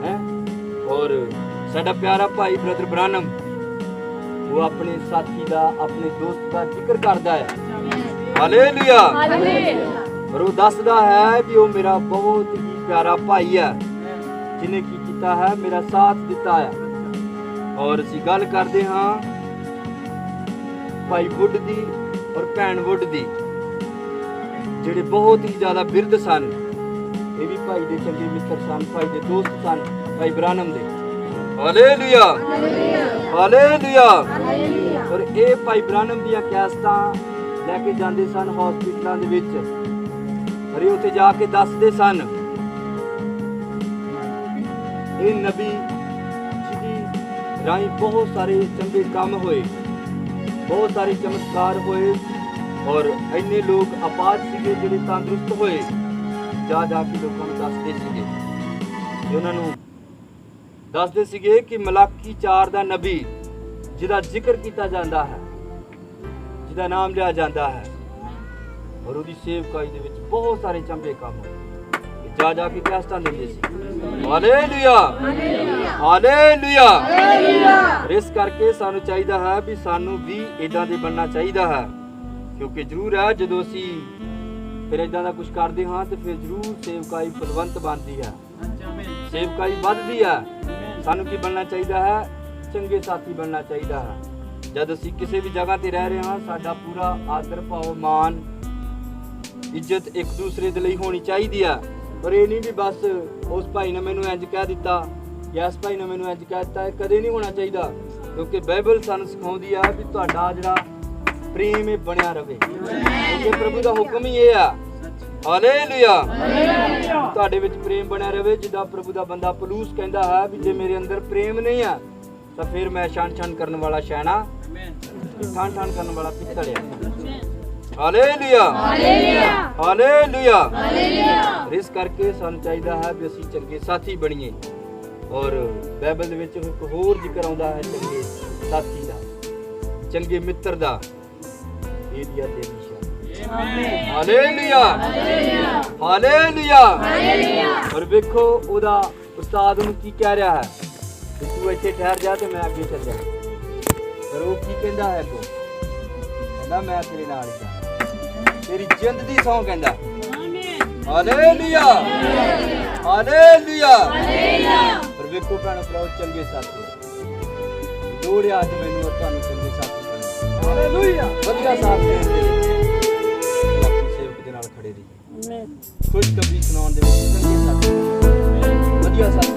ਹੈ। ਔਰ ਸਾਡਾ ਪਿਆਰਾ ਭਾਈ ਬ੍ਰਦਰ ਬ੍ਰਾਨਮ ਉਹ ਆਪਣੇ ਸਾਥੀ ਦਾ, ਆਪਣੇ ਦੋਸਤ ਦਾ ਜ਼ਿਕਰ ਕਰਦਾ ਹੈ। ਹਾਲੇਲੂਇਆ ਔਰ ਉਹ ਦੱਸਦਾ ਹੈ ਕਿ ਉਹ ਮੇਰਾ ਬਹੁਤ ਹੀ ਪਿਆਰਾ ਭਾਈ ਹੈ ਜਿਹਨੇ ਕੀ ਕੀਤਾ ਹੈ, ਮੇਰਾ ਸਾਥ ਦਿੱਤਾ ਹੈ। ਔਰ ਅਸੀਂ ਗੱਲ ਕਰਦੇ ਹਾਂ ਭਾਈ ਵੁੱਡ ਦੀ ਔਰ ਭੈਣ ਵੁੱਡ ਦੀ, ਜਿਹੜੇ ਬਹੁਤ ਹੀ ਜ਼ਿਆਦਾ ਬਿਰਧ ਸਨ। ਇਹ ਵੀ ਭਾਈ ਦੇ ਚੰਗੇ ਮਿੱਤਰ ਸਨ, ਭਾਈ ਦੇ ਦੋਸਤ ਸਨ, ਭਾਈ ਬ੍ਰਾਨਮ ਦੇ। Hallelujah hallelujah. ਔਰ ਇਹ ਭਾਈ ਬ੍ਰਾਨਮ ਦੀਆਂ ਕੈਸਟਾਂ ਲੈ ਕੇ ਜਾਂਦੇ ਸਨ ਹਸਪੀਟਲਾਂ ਦੇ ਵਿੱਚ, ਔਰ ਇਹ ਉੱਥੇ ਜਾ ਕੇ ਦੱਸਦੇ ਸਨ ਇਹ ਨਬੀ ਜਿਹਦੀ ਰਾਹੀਂ ਬਹੁਤ ਸਾਰੇ ਚੰਗੇ ਕੰਮ ਹੋਏ, ਬਹੁਤ ਸਾਰੇ ਚਮਤਕਾਰ ਹੋਏ ਔਰ ਇੰਨੇ ਲੋਕ ਆਬਾਦ ਸੀਗੇ ਜਿਹੜੇ ਤੰਦਰੁਸਤ ਹੋਏ। ਜਾ ਕੇ ਲੋਕਾਂ ਨੂੰ ਦੱਸਦੇ ਸੀਗੇ ਕਿ ਉਹਨਾਂ ਨੂੰ ਦੱਸਦੇ ਸੀਗੇ ਕਿ ਮਲਾਕੀ 4 ਦਾ ਨਬੀ ਜਿਹਦਾ ਜ਼ਿਕਰ ਕੀਤਾ ਜਾਂਦਾ ਹੈ, ਜਿਹਦਾ ਨਾਮ ਲਿਆ ਜਾਂਦਾ ਹੈ ਔਰ ਉਹਦੀ ਸੇਵਕਾਈ ਦੇ ਵਿੱਚ ਬਹੁਤ ਸਾਰੇ ਚੰਗੇ ਕੰਮ ਹੋਏ। ਜਾ ਕੇ ਕੈਸਟਾਂ ਦਿੰਦੇ ਸੀ। Hallelujah hallelujah. ਇਸ ਕਰਕੇ ਸਾਨੂੰ ਚਾਹੀਦਾ ਹੈ ਵੀ ਸਾਨੂੰ ਵੀ ਇਦਾਂ ਦੇ ਬਣਨਾ ਚਾਹੀਦਾ ਹੈ, ਕਿਉਂਕਿ ਜ਼ਰੂਰ ਹੈ ਜਦੋਂ ਅਸੀਂ ਫਿਰ ਇਦਾਂ ਦਾ ਕੁਝ ਕਰਦੇ ਹਾਂ ਤੇ ਫਿਰ ਜ਼ਰੂਰ ਸੇਵਕਾਈ ਫਲਵੰਤ ਬਣਦੀ ਹੈ, ਸੇਵਕਾਈ ਵੱਧਦੀ ਹੈ। ਸਾਨੂੰ ਕੀ ਬਣਨਾ ਚਾਹੀਦਾ ਹੈ? ਚੰਗੇ ਸਾਥੀ ਬਣਨਾ ਚਾਹੀਦਾ ਹੈ। ਜਦ ਅਸੀਂ ਕਿਸੇ ਵੀ ਜਗ੍ਹਾ ਤੇ ਰਹਿ ਰਹੇ ਹਾਂ, ਸਾਡਾ ਪੂਰਾ ਆਦਰ ਭਾਵ ਮਾਨ ਇੱਜ਼ਤ ਇੱਕ ਦੂਸਰੇ ਦੇ ਲਈ ਹੋਣੀ ਚਾਹੀਦੀ ਆ। ਪਰ ਇਹ ਨਹੀਂ ਵੀ ਬਸ ਉਸ ਭਾਈ ਨੇ ਮੈਨੂੰ ਇੰਜ ਕਹਿ ਦਿੱਤਾ ਜਾਂ ਇਸ ਭਾਈ ਨੇ ਮੈਨੂੰ ਇੰਜ ਕਹਿ ਦਿੱਤਾ, ਇਹ ਕਦੇ ਨਹੀਂ ਹੋਣਾ ਚਾਹੀਦਾ, ਕਿਉਂਕਿ ਬਾਈਬਲ ਸਾਨੂੰ ਸਿਖਾਉਂਦੀ ਆ ਵੀ ਤੁਹਾਡਾ ਜਿਹੜਾ ਪ੍ਰੇਮ ਇਹ ਬਣਿਆ ਰਵੇ, ਕਿਉਂਕਿ ਪ੍ਰਭੂ ਦਾ ਹੁਕਮ ਹੀ ਇਹ ਆ। ਹਾਲੇਲੂਇਆ। ਤੁਹਾਡੇ ਵਿੱਚ ਪ੍ਰੇਮ ਬਣਿਆ ਰਵੇ, ਜਿੱਦਾਂ ਪ੍ਰਭੂ ਦਾ ਬੰਦਾ ਪਲੂਸ ਕਹਿੰਦਾ ਹੈ ਵੀ ਜੇ ਮੇਰੇ ਅੰਦਰ ਪ੍ਰੇਮ ਨਹੀਂ ਆ ਤਾਂ ਫਿਰ ਮੈਂ ਛਣ ਕਰਨ ਵਾਲਾ ਸ਼ੈਣਾ, ਠਾਣ ਕਰਨ ਵਾਲਾ ਪਿੱਤਲ ਆ। Hallelujah hallelujah hallelujah. ਇਸ ਕਰਕੇ ਸਾਨੂੰ ਚਾਹੀਦਾ ਹੈ ਵੀ ਅਸੀਂ ਚੰਗੇ ਸਾਥੀ ਬਣੀਏ। ਔਰ ਬਾਈਬਲ ਦੇ ਵਿੱਚ ਇੱਕ ਹੋਰ ਜ਼ਿਕਰ ਆਉਂਦਾ ਹੈ ਚੰਗੇ ਸਾਥੀ ਦਾ, ਚੰਗੇ ਮਿੱਤਰ ਦਾ, ਏਲੀਆ ਤੇ ਈਸ਼ਾ। Hallelujah hallelujah hallelujah. ਔਰ ਵੇਖੋ ਉਹਦਾ ਉਸਤਾਦ ਉਹਨੂੰ ਕੀ ਕਹਿ ਰਿਹਾ ਹੈ ਕਿ ਤੂੰ ਇੱਥੇ ਠਹਿਰ ਜਾ ਤੇ ਮੈਂ ਅੱਗੇ ਚੱਲ ਜਾ। ਪਰ ਉਹ ਕੀ ਕਹਿੰਦਾ ਹੈ? ਅੱਗੋਂ ਕਹਿੰਦਾ ਮੈਂ ਤੇਰੇ ਨਾਲ ਹੀ ਤੇਰੀ ਜਿੰਦ ਦੀ ਸੌਂ ਕਹਿੰਦਾ। Hallelujah hallelujah hallelujah. ਪਰ ਵੇਖੋ ਭੈਣੋ ਭਰਾਓ, ਚੰਗੇ ਸਾਥੀ ਲੋੜ ਹੈ ਅੱਜ ਮੈਨੂੰ ਔਰ ਤੁਹਾਨੂੰ ਚੰਗੇ ਸਾਥੀ ਬਣਨ। ਹਾਲੇਲੂਇਆ। ਵਧੀਆ ਸਾਥ ਦੇਣ ਦੇ ਲਈ ਆਪਣੇ ਸੇਵਕ ਦੇ ਨਾਲ ਖੜੇ ਰਹੀਏ। ਖੁਸ਼ਖਬਰੀ ਸੁਣਾਉਣ ਦੇ ਵਿੱਚ ਚੰਗੇ ਸਾਥੀ, ਵਧੀਆ ਸਾਥੀ